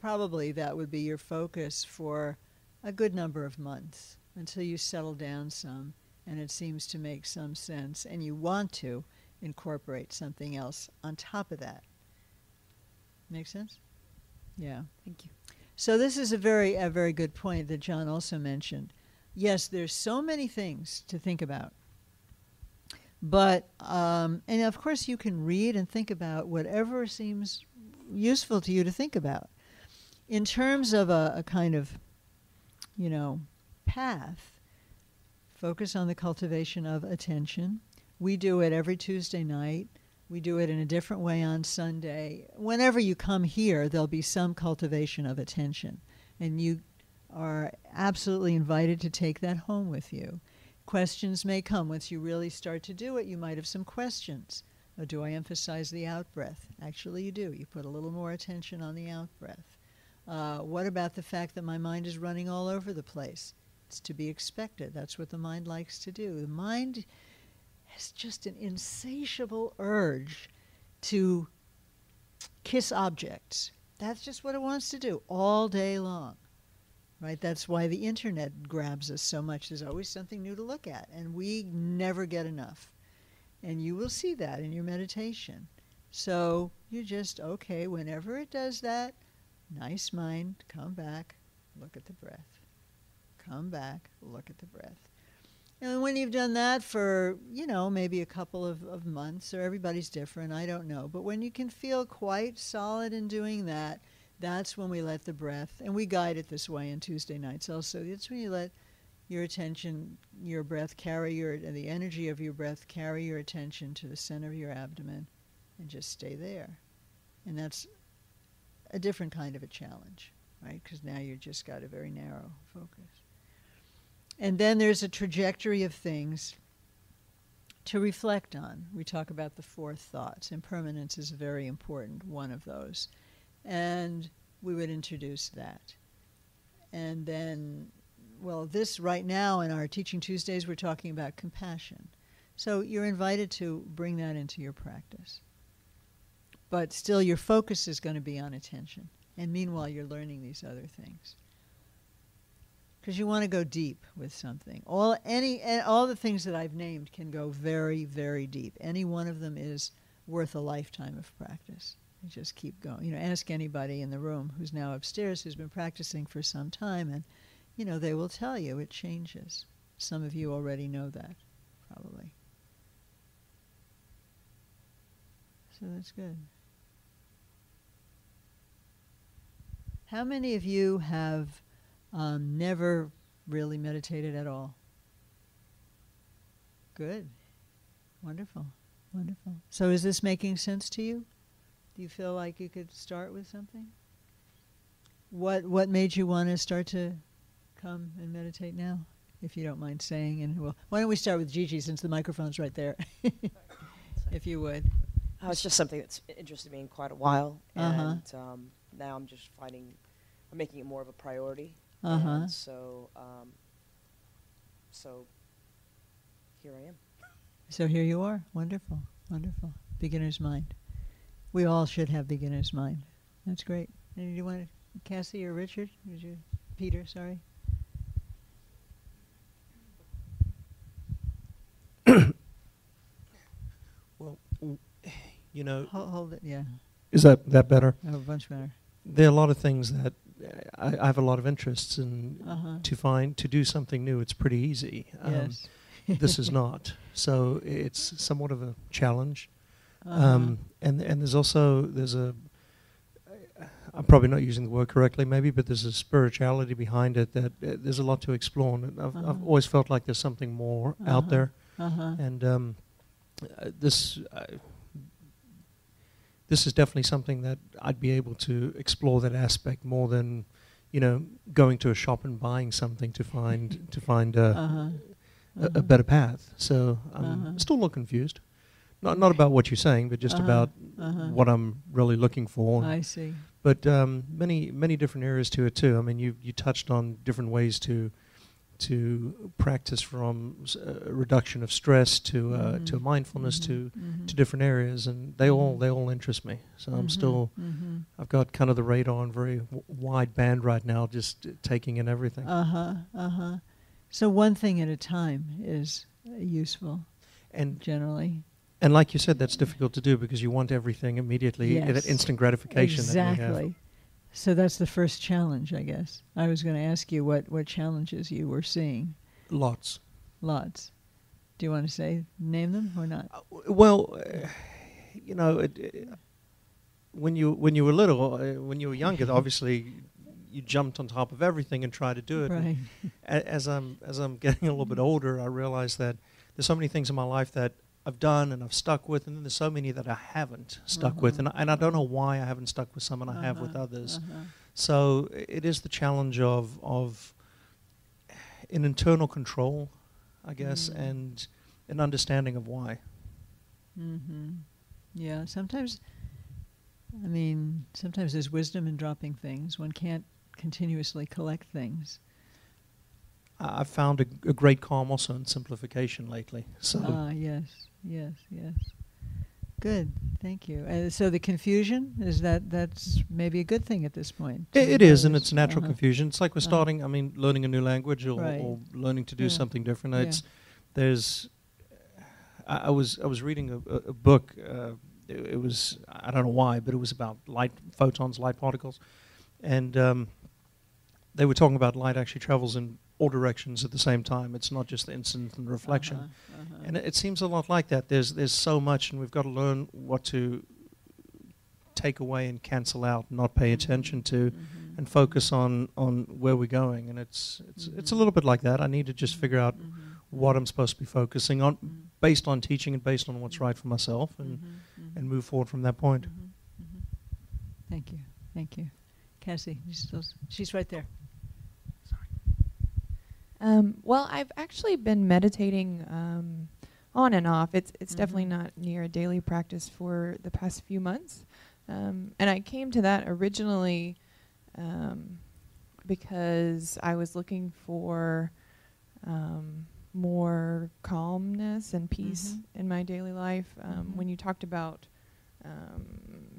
probably that would be your focus for a good number of months until you settle down some and it seems to make some sense and you want to incorporate something else on top of that. Make sense? Yeah. Thank you. So this is a very good point that John also mentioned. Yes, there's so many things to think about. But, and of course you can read and think about whatever seems useful to you to think about. In terms of a kind of, path, focus on the cultivation of attention. We do it every Tuesday night. We do it in a different way on Sunday. Whenever you come here, there'll be some cultivation of attention. And you are absolutely invited to take that home with you. Questions may come. Once you really start to do it, you might have some questions. Oh, do I emphasize the out-breath? Actually, you do. You put a little more attention on the out-breath. What about the fact that my mind is running all over the place? It's to be expected. That's what the mind likes to do. The mind has just an insatiable urge to kiss objects. That's just what it wants to do all day long. Right? That's why the internet grabs us so much. There's always something new to look at, and we never get enough. And you will see that in your meditation. So you just, okay, whenever it does that, nice mind, come back, look at the breath. Come back, look at the breath. And when you've done that for, maybe a couple of months, or everybody's different, I don't know. But when you can feel quite solid in doing that, that's when we let the breath, and we guide it this way on Tuesday nights also. It's when you let your attention, your breath the energy of your breath carry your attention to the center of your abdomen and just stay there. And that's a different kind of a challenge, right? Because now you've just got a very narrow focus. And then there's a trajectory of things to reflect on. We talk about the four thoughts. Impermanence is a very important one of those. And we would introduce that. And then, this right now in our Teaching Tuesdays, we're talking about compassion. So you're invited to bring that into your practice. But still your focus is going to be on attention. And meanwhile, you're learning these other things. Because you want to go deep with something. All the things that I've named can go very, very deep. Any one of them is worth a lifetime of practice. You just keep going. Ask anybody in the room who's now upstairs who's been practicing for some time, and they will tell you it changes. Some of you already know that, probably. So that's good. How many of you have never really meditated at all? Good. Wonderful. Wonderful. So is this making sense to you? Do you feel like you could start with something? What made you want to start to come and meditate now, if you don't mind saying? And well, why don't we start with Gigi, since the microphone's right there, if you would. It's just something that's interested me in quite a while, and now I'm just I'm making it more of a priority. And so here I am. So here you are. Wonderful, wonderful. Beginner's mind. We all should have beginner's mind. That's great. And do you want to, Cassie or Richard? Peter, sorry. Well, you know. Hold it, yeah. Is that better? Oh, much better. There are a lot of things that I have a lot of interests in. To do something new, it's pretty easy. Yes. This is not. So it's somewhat of a challenge. And there's a I'm probably not using the word correctly maybe, but there's a spirituality behind it that there's a lot to explore. And I've always felt like there's something more out there. And this is definitely something that I'd be able to explore that aspect more than, going to a shop and buying something to find a better path. So I'm still a little confused. Not about what you're saying, but just about what I'm really looking for. I see. But many different areas to it too. I mean, you touched on different ways to practice, from reduction of stress to mindfulness to different areas, and they all interest me. So I'm still I've got kind of the radar on very wide band right now, just taking in everything. So one thing at a time is useful, and generally. And like you said, that's difficult to do because you want everything immediately, that instant gratification. Exactly. That we have. So that's the first challenge, I guess. I was going to ask you what challenges you were seeing. Lots. Do you want to name them or not? When you were little, when you were younger, obviously you jumped on top of everything and tried to do it. Right. As I'm getting a little bit older, I realize that there's so many things in my life that I've done and I've stuck with, and then there's so many that I haven't stuck with, and I don't know why I haven't stuck with some and I have with others. So it is the challenge of an internal control, I guess, and an understanding of why. Yeah, sometimes there's wisdom in dropping things. One can't continuously collect things. I've found a great calm also in simplification lately. So Yes. Good, thank you. So the confusion, that's maybe a good thing at this point? It is, and it's natural confusion. It's like we're starting, learning a new language or learning to do something different. I was reading a book. It was, I don't know why, but it was about light particles. And they were talking about light actually travels in all directions at the same time. It's not just the instant and reflection. And it seems a lot like that. There's so much, and we've got to learn what to take away and cancel out, not pay attention to, and focus on where we're going. And it's a little bit like that. I need to just figure out what I'm supposed to be focusing on, based on teaching and based on what's right for myself, and move forward from that point. Thank you. Cassie, she's right there. Well, I've actually been meditating on and off. It's definitely not near a daily practice for the past few months. And I came to that originally because I was looking for more calmness and peace in my daily life. When you talked about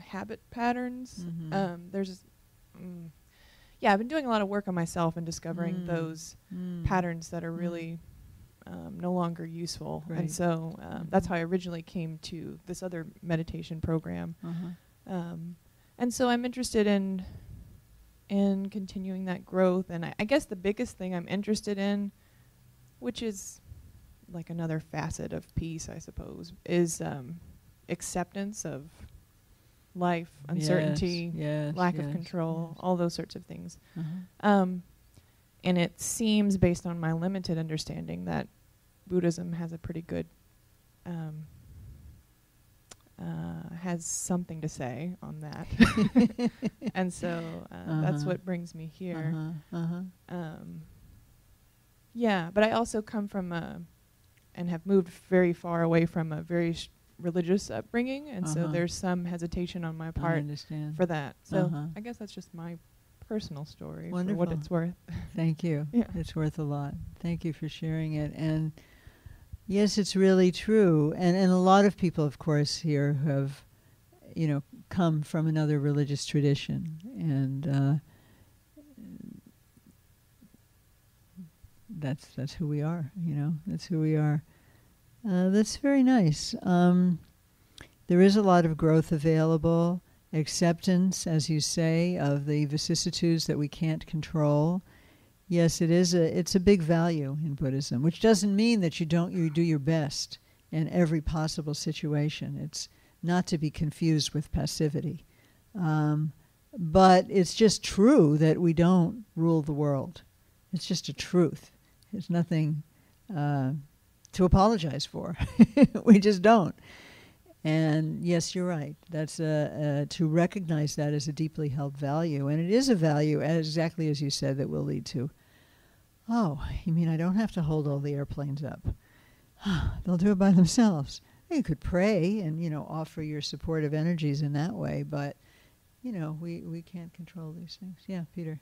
habit patterns, there's... I've been doing a lot of work on myself and discovering those patterns that are really no longer useful. Right. And so that's how I originally came to this other meditation program. And so I'm interested in continuing that growth. And I guess the biggest thing I'm interested in, which is like another facet of peace, I suppose, is acceptance of life, uncertainty, lack of control, all those sorts of things. And it seems, based on my limited understanding, that Buddhism has a pretty good, has something to say on that. And so that's what brings me here. Yeah, but I also come from and have moved very far away from a very religious upbringing, and so there's some hesitation on my part for that. So I guess that's just my personal story. Wonderful. For what it's worth. Thank you. Yeah. It's worth a lot. Thank you for sharing it. And yes, it's really true. And a lot of people, of course, here have, come from another religious tradition. And that's who we are, That's who we are. That's very nice. There is a lot of growth available. Acceptance, as you say, of the vicissitudes that we can't control. Yes, it's a big value in Buddhism, which doesn't mean that you do your best in every possible situation. It's not to be confused with passivity. But it's just true that we don't rule the world. It's just a truth. There's nothing to apologize for. We just don't. And yes, you're right. That's to recognize that as a deeply held value. And it is a value, exactly as you said, that will lead to, oh, you mean I don't have to hold all the airplanes up? They'll do it by themselves. You could pray and, offer your supportive energies in that way. But, we can't control these things. Yeah, Peter.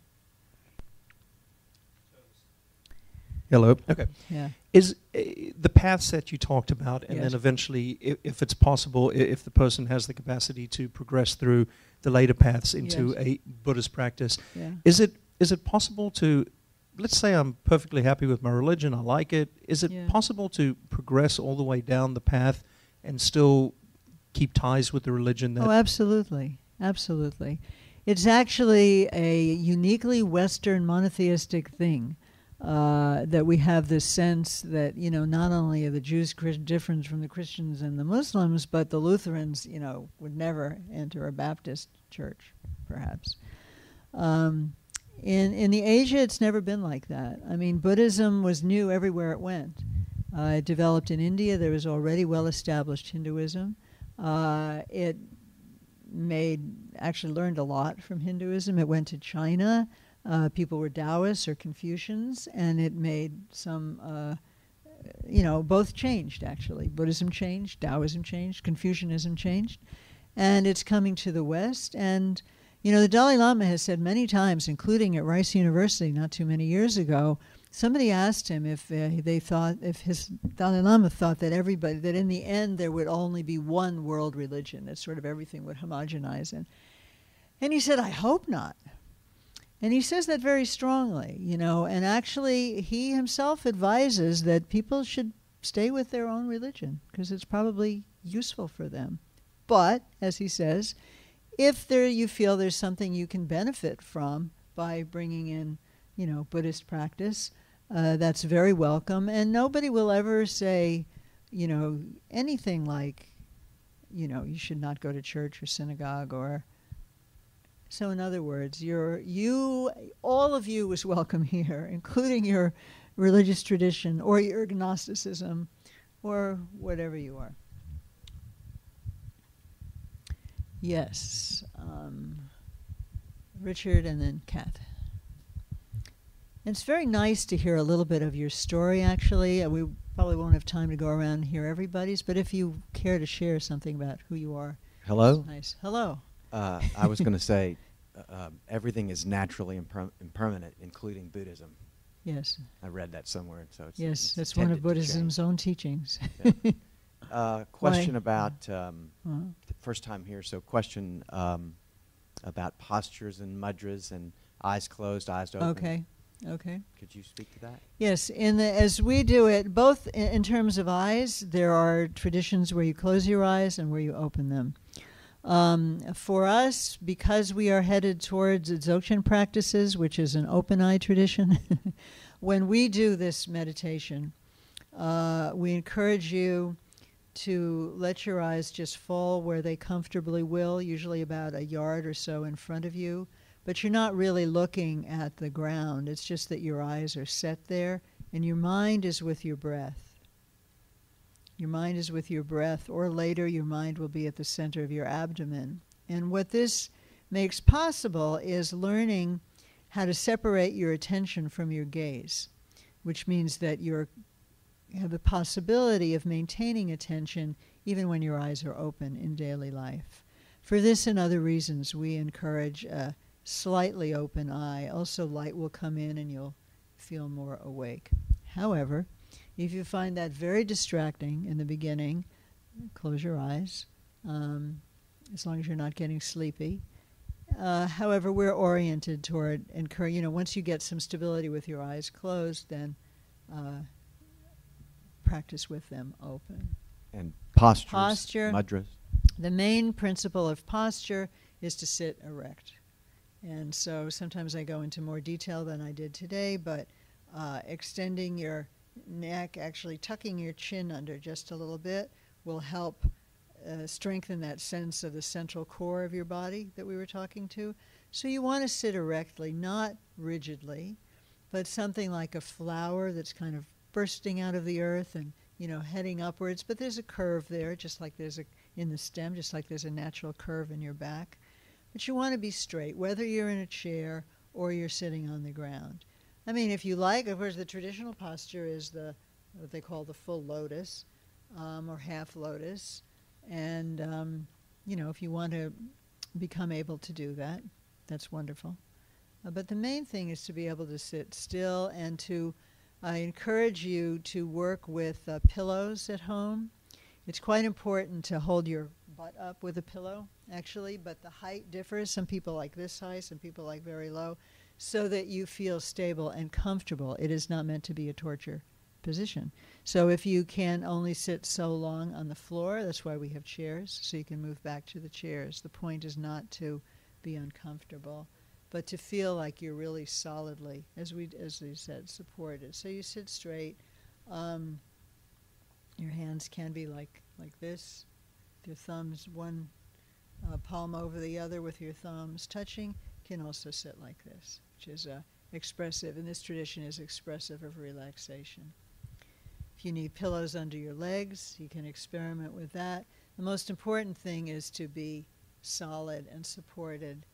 Hello. Okay. Yeah. Is the paths that you talked about, and then eventually, if it's possible, if the person has the capacity to progress through the later paths into a Buddhist practice, is it possible to, let's say I'm perfectly happy with my religion, I like it, is it possible to progress all the way down the path and still keep ties with the religion? Oh, absolutely. Absolutely. It's actually a uniquely Western monotheistic thing. That we have this sense that, not only are the Jews different from the Christians and the Muslims, but the Lutherans, would never enter a Baptist church, perhaps. In the Asia, it's never been like that. I mean, Buddhism was new everywhere it went. It developed in India. There was already well-established Hinduism. It actually learned a lot from Hinduism. It went to China. People were Taoists or Confucians, and it made some, both changed, actually. Buddhism changed, Taoism changed, Confucianism changed, and it's coming to the West. And, the Dalai Lama has said many times, including at Rice University not too many years ago, somebody asked him if his Dalai Lama thought that that in the end there would only be one world religion, that sort of everything would homogenize. And he said, I hope not. And he says that very strongly, and actually he himself advises that people should stay with their own religion because it's probably useful for them. But, as he says, if you feel there's something you can benefit from by bringing in, Buddhist practice, that's very welcome. And nobody will ever say, anything like, you should not go to church or synagogue or... So in other words, all of you is welcome here, including your religious tradition or your agnosticism or whatever you are. Yes. Richard and then Kat. And it's very nice to hear a little bit of your story, actually. We probably won't have time to go around and hear everybody's, but if you care to share something about who you are. Hello? Nice. Hello. I was going to say, everything is naturally impermanent, including Buddhism. Yes. I read that somewhere, so it's yes, that's one of Buddhism's own teachings. Question about first time here. So question about postures and mudras and eyes closed, eyes open. Okay. Okay. Could you speak to that? Yes, as we do it, both in terms of eyes, there are traditions where you close your eyes and where you open them. For us, because we are headed towards Dzogchen practices, which is an open eye tradition, when we do this meditation, we encourage you to let your eyes just fall where they comfortably will, usually about a yard or so in front of you. But you're not really looking at the ground. It's just that your eyes are set there, and your mind is with your breath. Your mind is with your breath, or later your mind will be at the center of your abdomen. And what this makes possible is learning how to separate your attention from your gaze, which means that you have the possibility of maintaining attention even when your eyes are open in daily life. For this and other reasons, we encourage a slightly open eye. Also, light will come in and you'll feel more awake. However, if you find that very distracting in the beginning, close your eyes, as long as you're not getting sleepy. However, we're oriented toward once you get some stability with your eyes closed, then practice with them open. And postures, posture, mudras. The main principle of posture is to sit erect. And so sometimes I go into more detail than I did today, but extending your neck, actually tucking your chin under just a little bit, will help strengthen that sense of the central core of your body that we were talking to. So you want to sit erectly, not rigidly, but something like a flower that's kind of bursting out of the earth and, heading upwards. But there's a curve there, just like there's in the stem, just like there's a natural curve in your back. But you want to be straight, whether you're in a chair or you're sitting on the ground. I mean, if you like, of course, the traditional posture is what they call the full lotus or half lotus. And, if you want to become able to do that, that's wonderful. But the main thing is to be able to sit still, and I encourage you to work with pillows at home. It's quite important to hold your butt up with a pillow, actually, but the height differs. Some people like this high, some people like very low, so that you feel stable and comfortable. It is not meant to be a torture position. So if you can only sit so long on the floor, that's why we have chairs, so you can move back to the chairs. The point is not to be uncomfortable, but to feel like you're really solidly, as we said, supported. So you sit straight. Your hands can be like this, your thumbs one palm over the other with your thumbs touching. You can also sit like this, which is expressive, and this tradition is expressive of relaxation. If you need pillows under your legs, you can experiment with that. The most important thing is to be solid and supported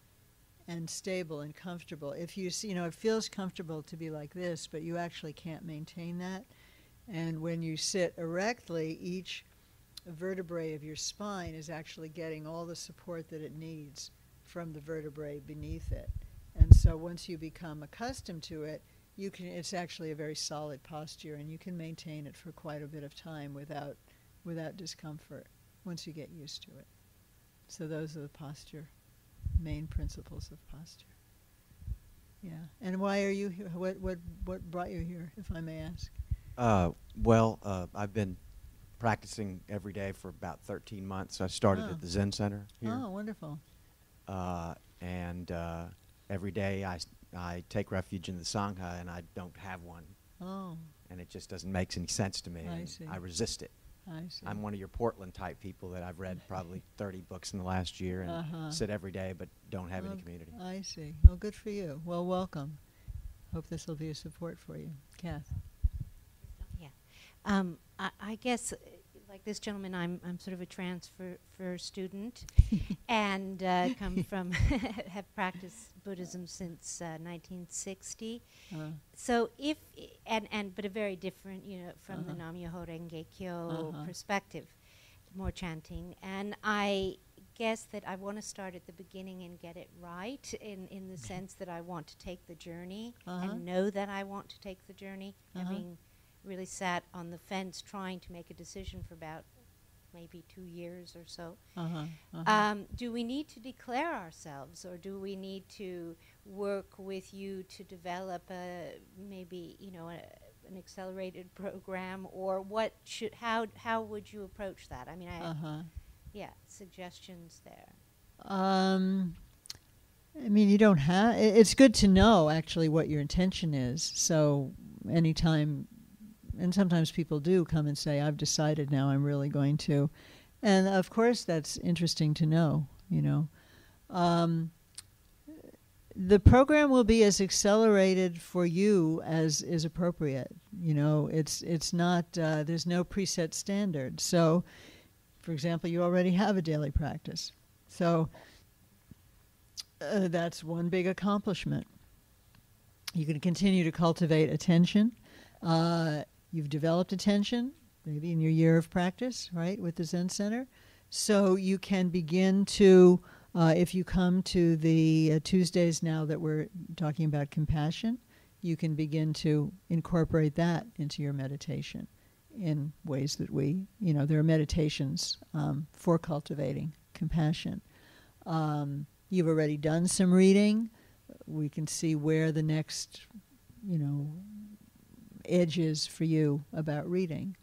and stable and comfortable. If it feels comfortable to be like this, but you actually can't maintain that. And when you sit erectly, each vertebrae of your spine is actually getting all the support that it needs from the vertebrae beneath it. And so once you become accustomed to it, it's actually a very solid posture, and you can maintain it for quite a bit of time without discomfort once you get used to it. So those are the main principles of posture. Yeah. And why are you here? What brought you here, if I may ask? I've been practicing every day for about 13 months. I started at the Zen Center here. Oh, wonderful. And every day I take refuge in the Sangha, and I don't have one. Oh. And it just doesn't make any sense to me. I see. I resist it. I see. I'm one of your Portland type people that I've read probably 30 books in the last year and sit every day but don't have any community. I see. Well, good for you. Well, welcome. Hope this will be a support for you. Kath. Yeah. I guess, like this gentleman, I'm sort of a transfer student and come from, have practiced Buddhism since 1960. So but a very different, from the Nam-myoho Renge Kyo perspective, more chanting. And I guess that I want to start at the beginning and get it right in the sense that I want to take the journey and know that I want to take the journey, having really sat on the fence trying to make a decision for about maybe 2 years or so. Do we need to declare ourselves, or do we need to work with you to develop an accelerated program, or how would you approach that? I mean, suggestions there. I mean, you don't have. It's good to know actually what your intention is. So anytime and sometimes people do come and say, I've decided now I'm really going to. And of course that's interesting to know, you know. The program will be as accelerated for you as is appropriate. You know, it's not, there's no preset standard. So, for example, you already have a daily practice. So that's one big accomplishment. You can continue to cultivate attention. You've developed attention, maybe in your year of practice, right, with the Zen Center. So you can begin to, if you come to the Tuesdays now that we're talking about compassion, you can begin to incorporate that into your meditation in ways that we, you know, there are meditations for cultivating compassion. You've already done some reading. We can see where the next, you know, edge is for you about reading.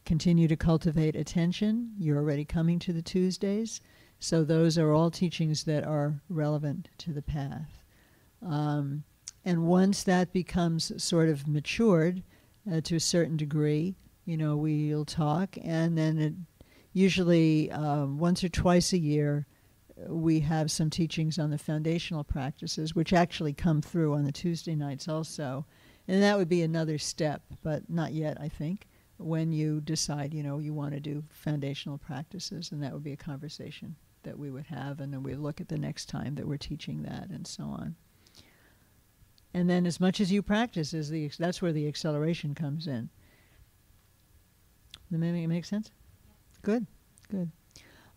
Continue to cultivate attention. You're already coming to the Tuesdays. So those are all teachings that are relevant to the path. And once that becomes sort of matured to a certain degree, you know, we'll talk. And then it usually once or twice a year, we have some teachings on the foundational practices, which actually come through on the Tuesday nights also. And that would be another step, but not yet, I think, when you decide, you know, you want to do foundational practices, and that would be a conversation that we would have, and then we look at the next time that we're teaching that, and so on. And then as much as you practice, that's where the acceleration comes in. Does that make sense? Good, good.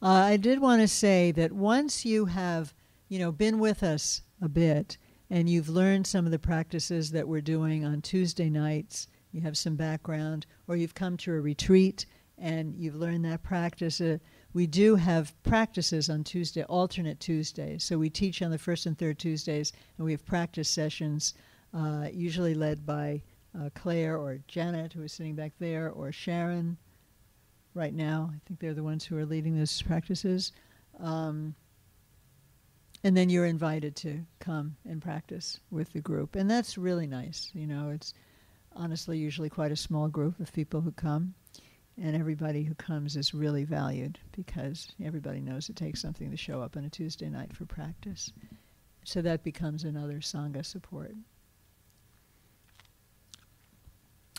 I did want to say that once you have, you know, been with us a bit and you've learned some of the practices that we're doing on Tuesday nights, you have some background, or you've come to a retreat and you've learned that practice, we do have practices on Tuesday, alternate Tuesdays. So we teach on the first and third Tuesdays, and we have practice sessions, usually led by Claire or Janet, who is sitting back there, or Sharon. Right now, I think they're the ones who are leading those practices. And then you're invited to come and practice with the group. And that's really nice. You know, it's honestly usually quite a small group of people who come. And everybody who comes is really valued because everybody knows it takes something to show up on a Tuesday night for practice. So that becomes another Sangha support.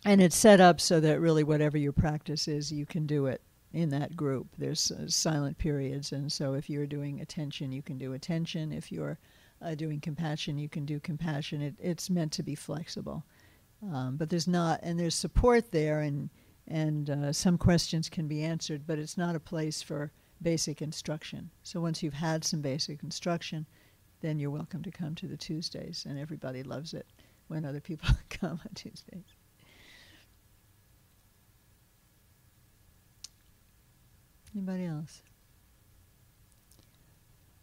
And it's set up so that really whatever your practice is, you can do it in that group. There's silent periods, and so if you're doing attention, you can do attention. If you're doing compassion, you can do compassion. It's meant to be flexible. But there's support there, and some questions can be answered, but it's not a place for basic instruction. So once you've had some basic instruction, then you're welcome to come to the Tuesdays, and everybody loves it when other people come on Tuesdays. Anybody else?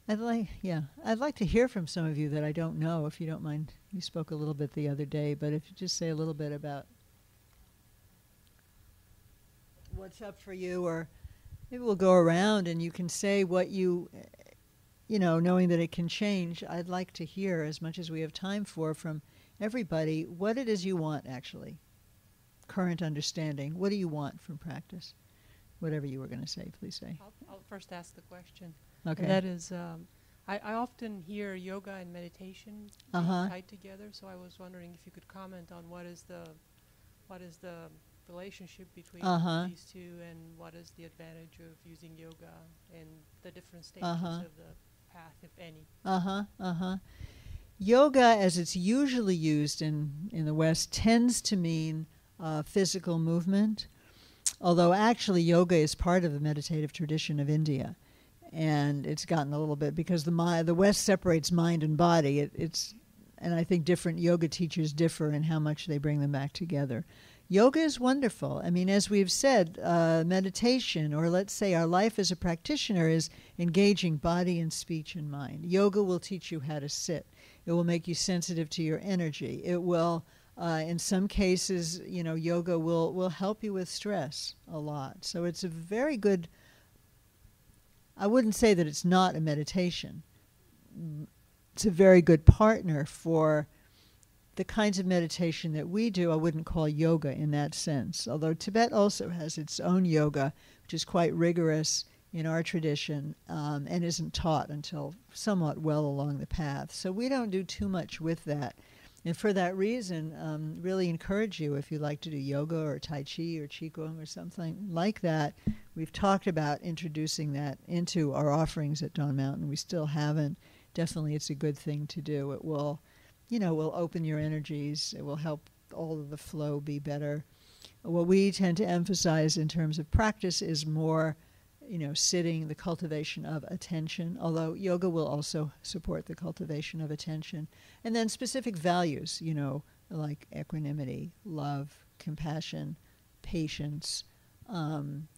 I'd like to hear from some of you that I don't know, if you don't mind. You spoke a little bit the other day, but if you just say a little bit about what's up for you, or maybe we'll go around and you can say what you know, knowing that it can change. I'd like to hear, as much as we have time for, from everybody, what it is you want, actually. Current understanding. What do you want from practice? Whatever you were going to say, please say. I'll first ask the question. Okay. And that is, I often hear yoga and meditation being tied together. So I was wondering if you could comment on what is the relationship between these two, and what is the advantage of using yoga and the different stages of the path, if any. Yoga, as it's usually used in the West, tends to mean physical movement. Although actually yoga is part of the meditative tradition of India, and it's gotten a little bit, because the West separates mind and body. And I think different yoga teachers differ in how much they bring them back together. Yoga is wonderful. I mean, as we've said, meditation, or let's say our life as a practitioner, is engaging body and speech and mind. Yoga will teach you how to sit. It will make you sensitive to your energy. It will in some cases, you know, yoga will help you with stress a lot. So it's a very good, I wouldn't say that it's not a meditation. It's a very good partner for the kinds of meditation that we do, I wouldn't call yoga in that sense. Although Tibet also has its own yoga, which is quite rigorous in our tradition and isn't taught until somewhat well along the path. So we don't do too much with that. And for that reason, really encourage you, if you like to do yoga or Tai Chi or Qigong or something like that. We've talked about introducing that into our offerings at Dawn Mountain. We still haven't. Definitely it's a good thing to do. It will, will open your energies. It will help all of the flow be better. What we tend to emphasize in terms of practice is more, sitting, the cultivation of attention, although yoga will also support the cultivation of attention. And then specific values, like equanimity, love, compassion, patience.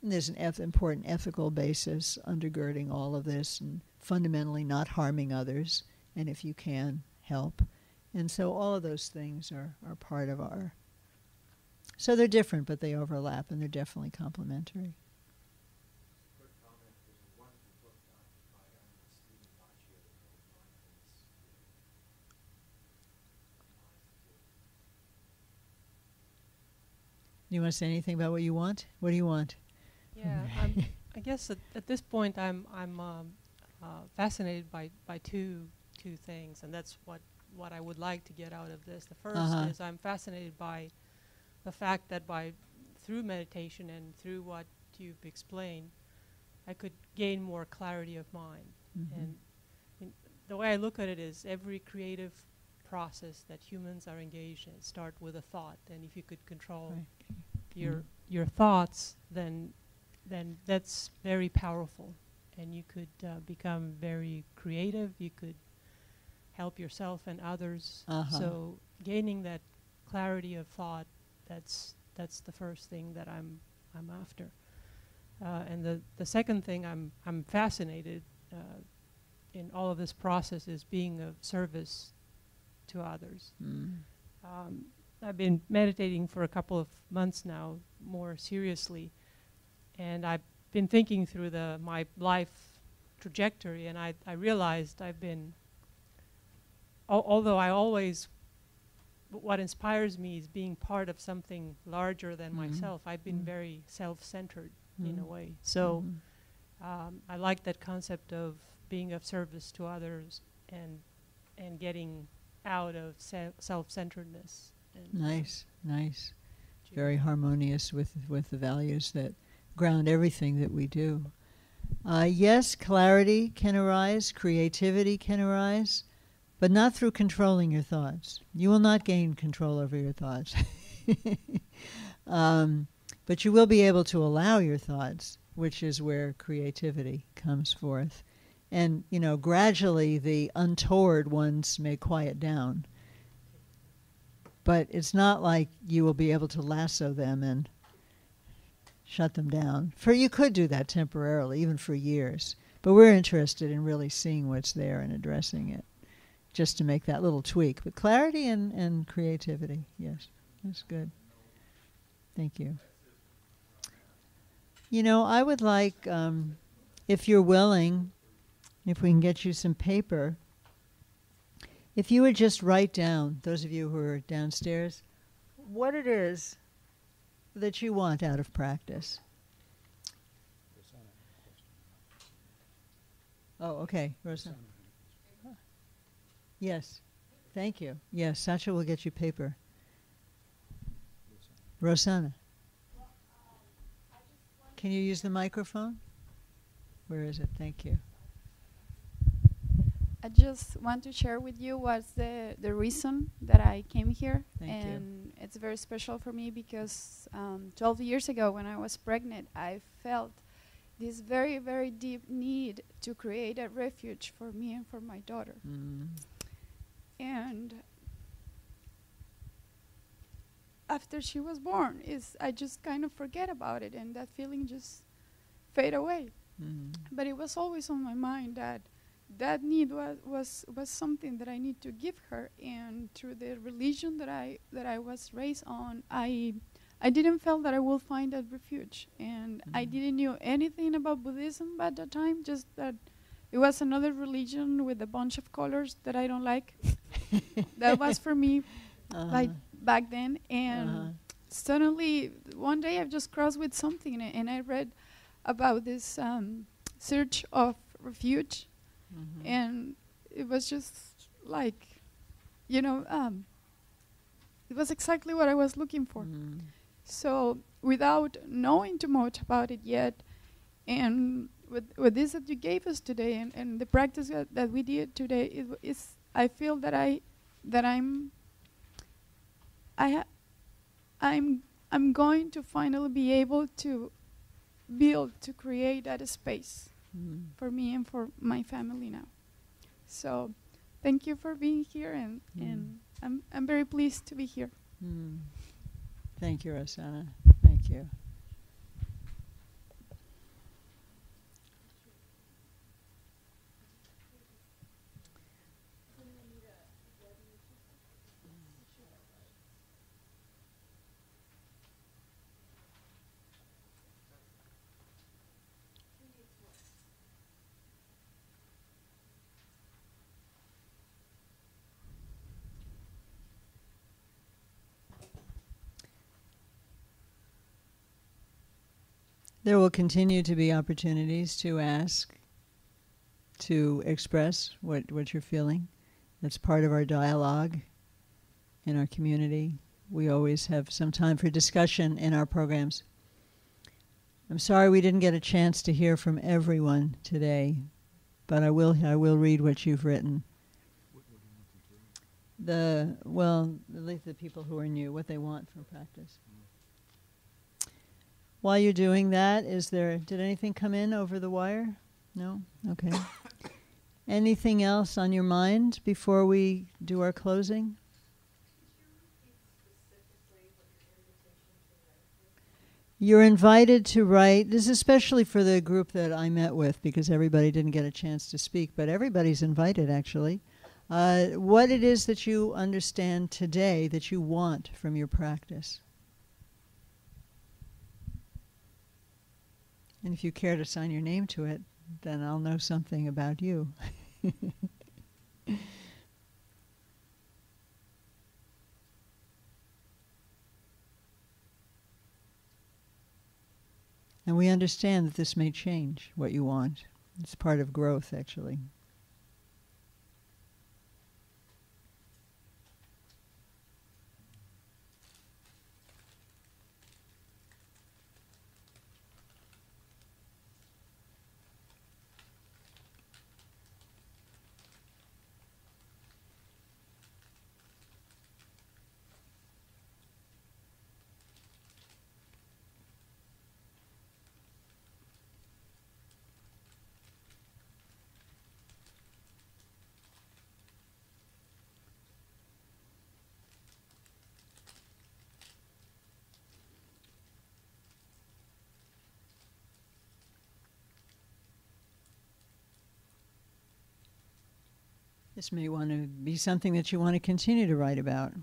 There's an important ethical basis undergirding all of this, and fundamentally not harming others, and if you can, help. And so all of those things are part of our... So they're different, but they overlap, and they're definitely complementary. Do you want to say anything about what you want? What do you want? Yeah, I guess at this point I'm fascinated by two things, and that's what I would like to get out of this. The first is I'm fascinated by the fact that through meditation and through what you've explained, I could gain more clarity of mind. Mm-hmm. And the way I look at it is every creative process that humans are engaged in start with a thought, and if you could control your thoughts, then that's very powerful, and you could become very creative. You could help yourself and others. So gaining that clarity of thought, that's the first thing that I'm after. And the second thing I'm fascinated in all of this process is being of service to others. I've been meditating for a couple of months now, more seriously, and I've been thinking through my life trajectory, and I realized I've been, although I always, what inspires me is being part of something larger than myself. I've been very self-centered in a way. So I like that concept of being of service to others and getting out of self-centeredness. Nice. Very harmonious with the values that ground everything that we do. Yes, clarity can arise, creativity can arise, but not through controlling your thoughts. You will not gain control over your thoughts. But you will be able to allow your thoughts, which is where creativity comes forth. And, gradually the untoward ones may quiet down. But it's not like you will be able to lasso them and shut them down. For you could do that temporarily, even for years. But we're interested in really seeing what's there and addressing it, just to make that little tweak. But clarity and creativity, yes, that's good. Thank you. I would like, if you're willing, if we can get you some paper, if you would just write down, those of you who are downstairs, what it is that you want out of practice. Oh, okay, Rosanna. Yes, thank you. Yes, Sacha will get you paper. Rosanna. Can you use the microphone? Where is it? Thank you. I just want to share with you what's the reason that I came here. Thank you. And it's very special for me because 12 years ago when I was pregnant, I felt this very, very deep need to create a refuge for me and for my daughter. And after she was born, I just kind of forget about it, and that feeling just fade away. But it was always on my mind that need was something that I need to give her, and through the religion that I was raised on, I didn't feel that I will find that refuge, and I didn't know anything about Buddhism at that time, just that it was another religion with a bunch of colors that I don't like. That was for me like back then, and suddenly one day I've just crossed with something, and I read about this search of refuge, and it was just like, you know, it was exactly what I was looking for. So without knowing too much about it yet, and with this that you gave us today, and the practice that we did today, I feel that I'm going to finally be able to create that space for me and for my family now. So thank you for being here, and I'm very pleased to be here. Thank you, Rosanna. Thank you. There will continue to be opportunities to ask, to express what you're feeling. That's part of our dialogue in our community. We always have some time for discussion in our programs. I'm sorry we didn't get a chance to hear from everyone today, but I will read what you've written. At least the people who are new, what they want from practice. While you're doing that, did anything come in over the wire? No? Okay. Anything else on your mind before we do our closing? You're invited to write. This is especially for the group that I met with, because everybody didn't get a chance to speak, but everybody's invited, actually. What it is that you understand today that you want from your practice. And if you care to sign your name to it, then I'll know something about you. And we understand that this may change what you want. It's part of growth, actually. This may want to be something that you want to continue to write about.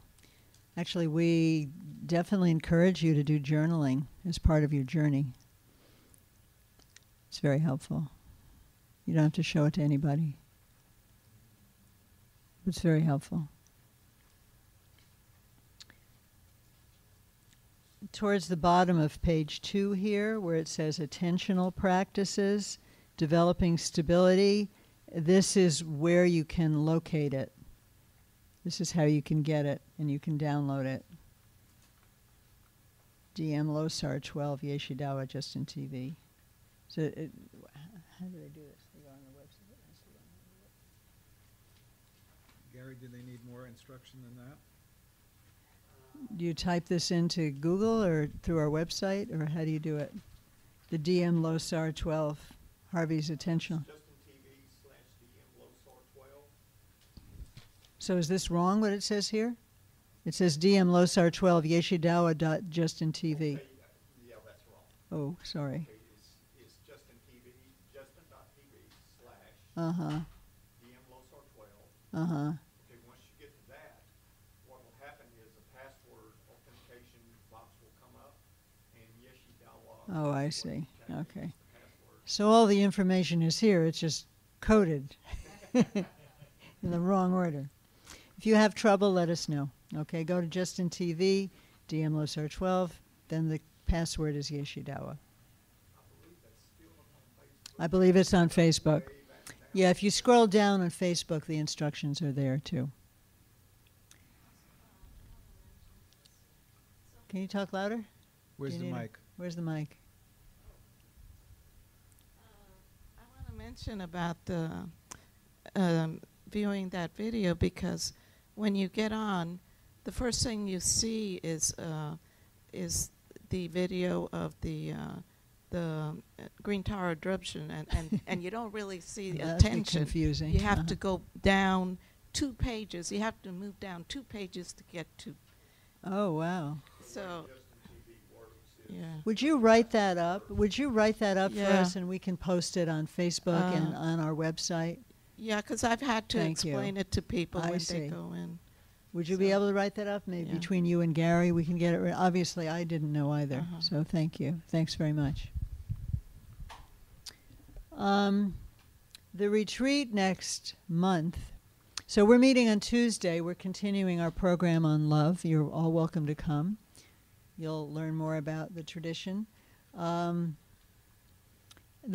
Actually, we definitely encourage you to do journaling as part of your journey. It's very helpful. You don't have to show it to anybody. It's very helpful. Towards the bottom of page 2 here, where it says attentional practices, developing stability, this is where you can locate it. This is how you can get it, and you can download it. DM Losar 12 Yeshidawa Justin TV. So how do they do this? They go on the website. Gary, do they need more instruction than that? Do you type this into Google or through our website, or how do you do it? The DM Losar 12, Harvey's attentional. So is this wrong, what it says here? It says DM Losar 12 Yeshidawa.JustinTV. Yeah, that's wrong. Oh, sorry. Okay, it's Justin TV, Justin.tv / DM Losar 12. Okay, once you get to that, what will happen is a password authentication box will come up, and Yeshidawa. Oh, I see. Okay. So all the information is here, it's just coded in the wrong order. If you have trouble, let us know. Okay, go to Justin TV, DM Losar 12, then the password is Yeshidawa. I believe it's on Facebook. Yeah, if you scroll down on Facebook, the instructions are there too. Can you talk louder? Where's the mic? Where's the mic? I want to mention about the viewing that video, because when you get on, the first thing you see is the video of the Green Tower eruption, and you don't really see the attention. Confusing. You have to go down 2 pages. You have to move down 2 pages to get to. Oh, wow. So, yeah. Would you write that up? Would you write that up for Yeah. us, and we can post it on Facebook and on our website? Yeah, because I've had to Thank explain you. it to people I when see. they go in. Would you be able to write that up? Maybe Yeah. between you and Gary, we can get it. Obviously, I didn't know either, so thank you. Thanks very much. The retreat next month. So we're meeting on Tuesday. We're continuing our program on love. You're all welcome to come. You'll learn more about the tradition. The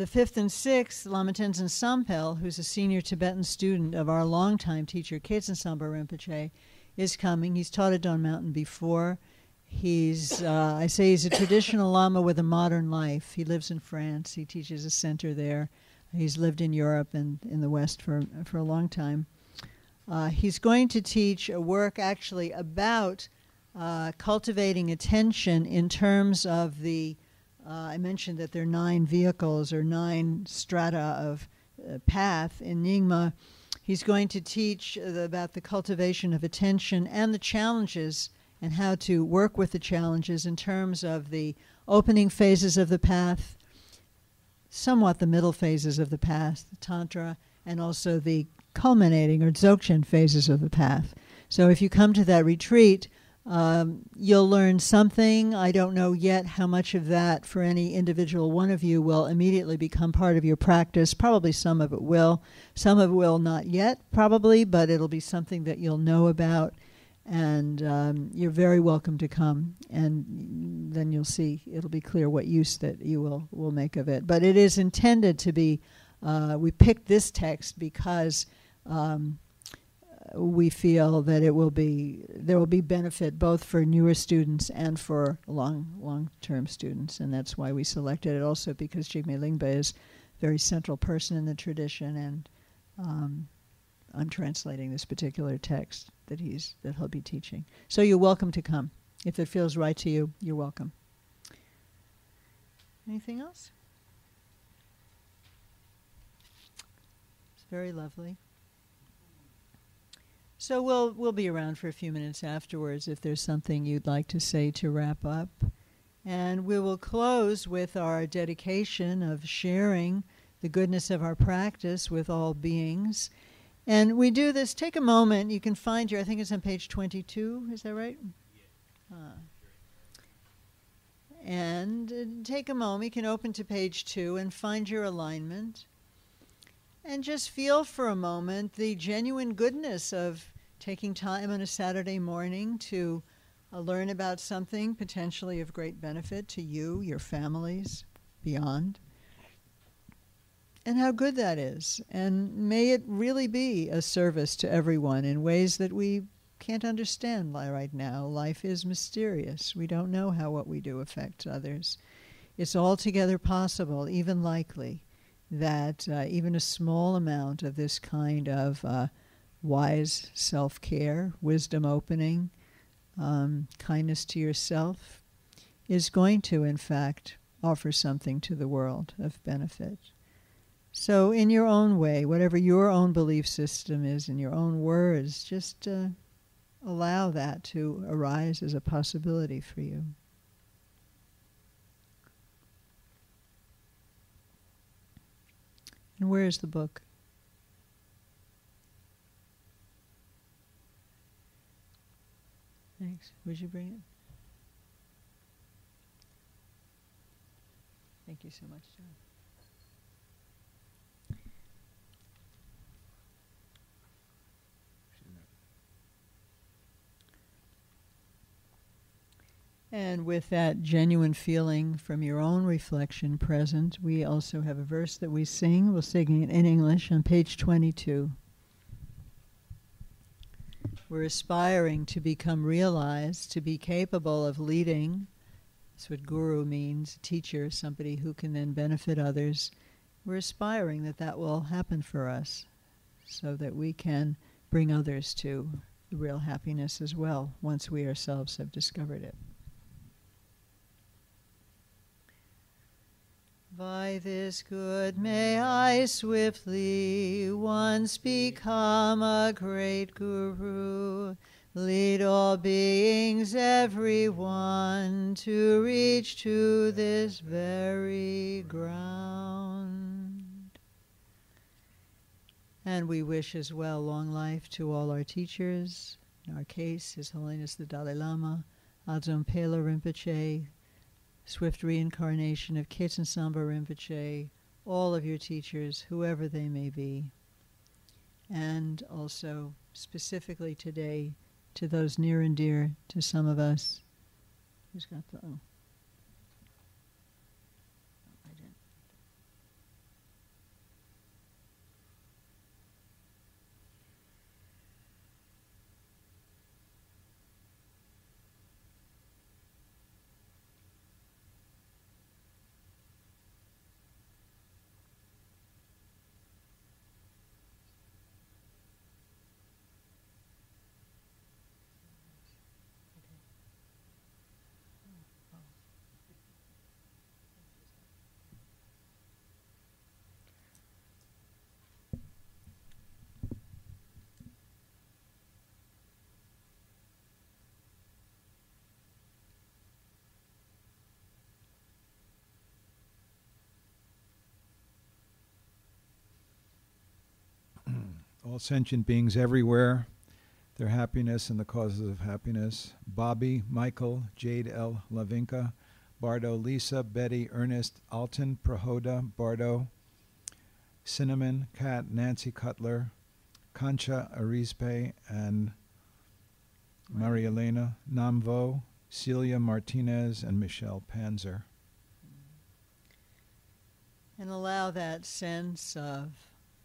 5th and 6th, Lama Tenzin Sampel, who's a senior Tibetan student of our longtime teacher, Khetsen Samba Rinpoche, is coming. He's taught at Dawn Mountain before. He's, I say he's a traditional Lama with a modern life. He lives in France. He teaches a center there. He's lived in Europe and in the West for a long time. He's going to teach a work actually about cultivating attention in terms of the, I mentioned that there are 9 vehicles or 9 strata of path in Nyingma. He's going to teach about the cultivation of attention and the challenges and how to work with the challenges in terms of the opening phases of the path, somewhat the middle phases of the path, the Tantra, and also the culminating or Dzogchen phases of the path. So if you come to that retreat, you'll learn something. I don't know yet how much of that for any individual one of you will immediately become part of your practice. Probably some of it will. Some of it will not yet, probably, but it'll be something that you'll know about. And you're very welcome to come. And then you'll see, it'll be clear what use that you will make of it. But it is intended to be, we picked this text because we feel that there will be benefit both for newer students and for long-term students, and that's why we selected it. Also because Jigme Lingpa is a very central person in the tradition, and I'm translating this particular text that he'll be teaching. So you're welcome to come. If it feels right to you, you're welcome. Anything else? It's very lovely. So we'll be around for a few minutes afterwards if there's something you'd like to say to wrap up. And we will close with our dedication of sharing the goodness of our practice with all beings. And we do this, take a moment, you can find I think it's on page 22, is that right? And take a moment, you can open to page 2 and find your alignment. And just feel for a moment the genuine goodness of taking time on a Saturday morning to learn about something potentially of great benefit to you, your families, beyond. And how good that is. And may it really be a service to everyone in ways that we can't understand right now. Life is mysterious. We don't know how what we do affects others. It's altogether possible, even likely, that even a small amount of this kind of wise self-care, wisdom opening, kindness to yourself is going to, in fact, offer something to the world of benefit. So in your own way, whatever your own belief system is, in your own words, just allow that to arise as a possibility for you. And where is the book? Thanks. Would you bring it? Thank you so much, John. And with that genuine feeling from your own reflection present, we also have a verse that we sing. We'll sing it in English on page 22. We're aspiring to become realized, to be capable of leading. That's what guru means, a teacher, somebody who can then benefit others. We're aspiring that that will happen for us so that we can bring others to real happiness as well once we ourselves have discovered it. By this good may I swiftly once become a great guru, lead all beings, everyone, to reach to this very ground. And we wish as well long life to all our teachers. In our case, His Holiness the Dalai Lama, Adzon Pela Rinpoche, swift reincarnation of Khetsen Samba Rinpoche, all of your teachers, whoever they may be. And also, specifically today, to those near and dear to some of us. Who's got the... Oh. I didn't. All sentient beings everywhere, their happiness and the causes of happiness. Bobby, Michael, Jade L. Lavinka, Bardo, Lisa, Betty, Ernest, Alton, Prahoda, Bardo, Cinnamon, Kat, Nancy Cutler, Concha Arizpe, and Maria Elena, Namvo, Celia Martinez, and Michelle Panzer. And allow that sense of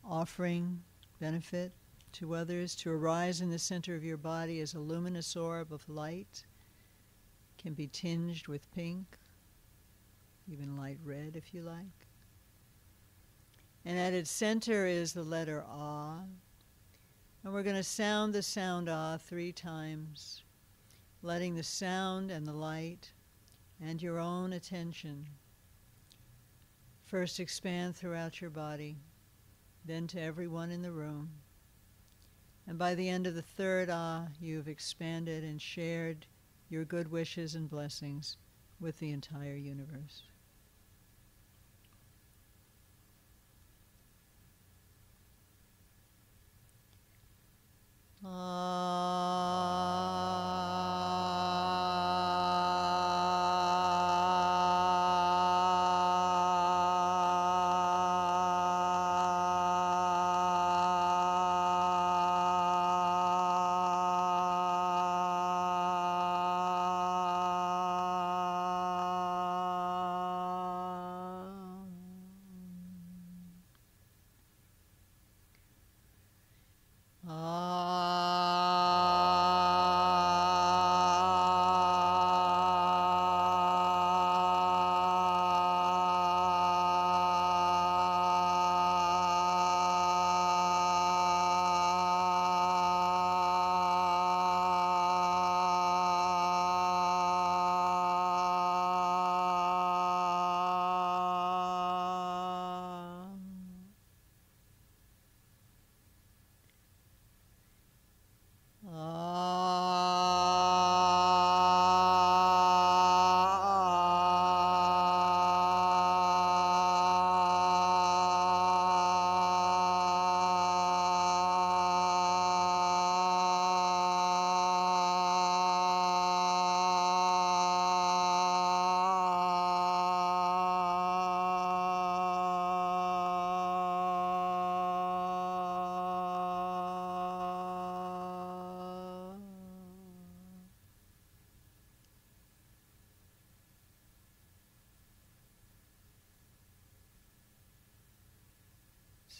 offering benefit to others to arise in the center of your body as a luminous orb of light. Can be tinged with pink, even light red if you like. And at its center is the letter Ah. And we're going to sound the sound Ah 3 times, letting the sound and the light and your own attention first expand throughout your body, then to everyone in the room. And by the end of the 3rd Ah, you've expanded and shared your good wishes and blessings with the entire universe. Ah.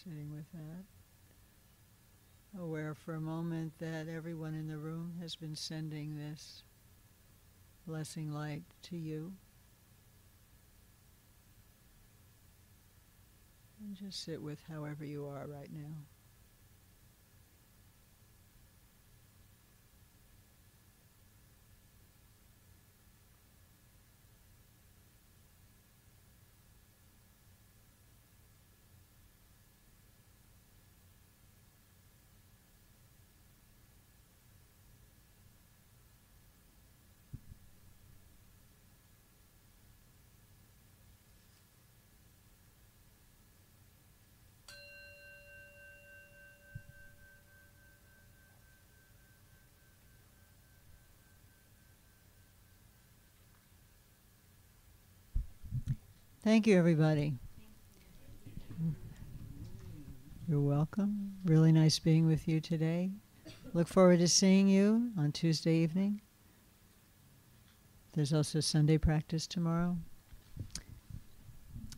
Sitting with that. Aware for a moment that everyone in the room has been sending this blessing light to you. And just sit with however you are right now. Thank you, everybody. You're welcome. Really nice being with you today. Look forward to seeing you on Tuesday evening. There's also Sunday practice tomorrow.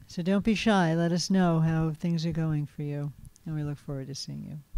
So don't be shy. Let us know how things are going for you. And we look forward to seeing you.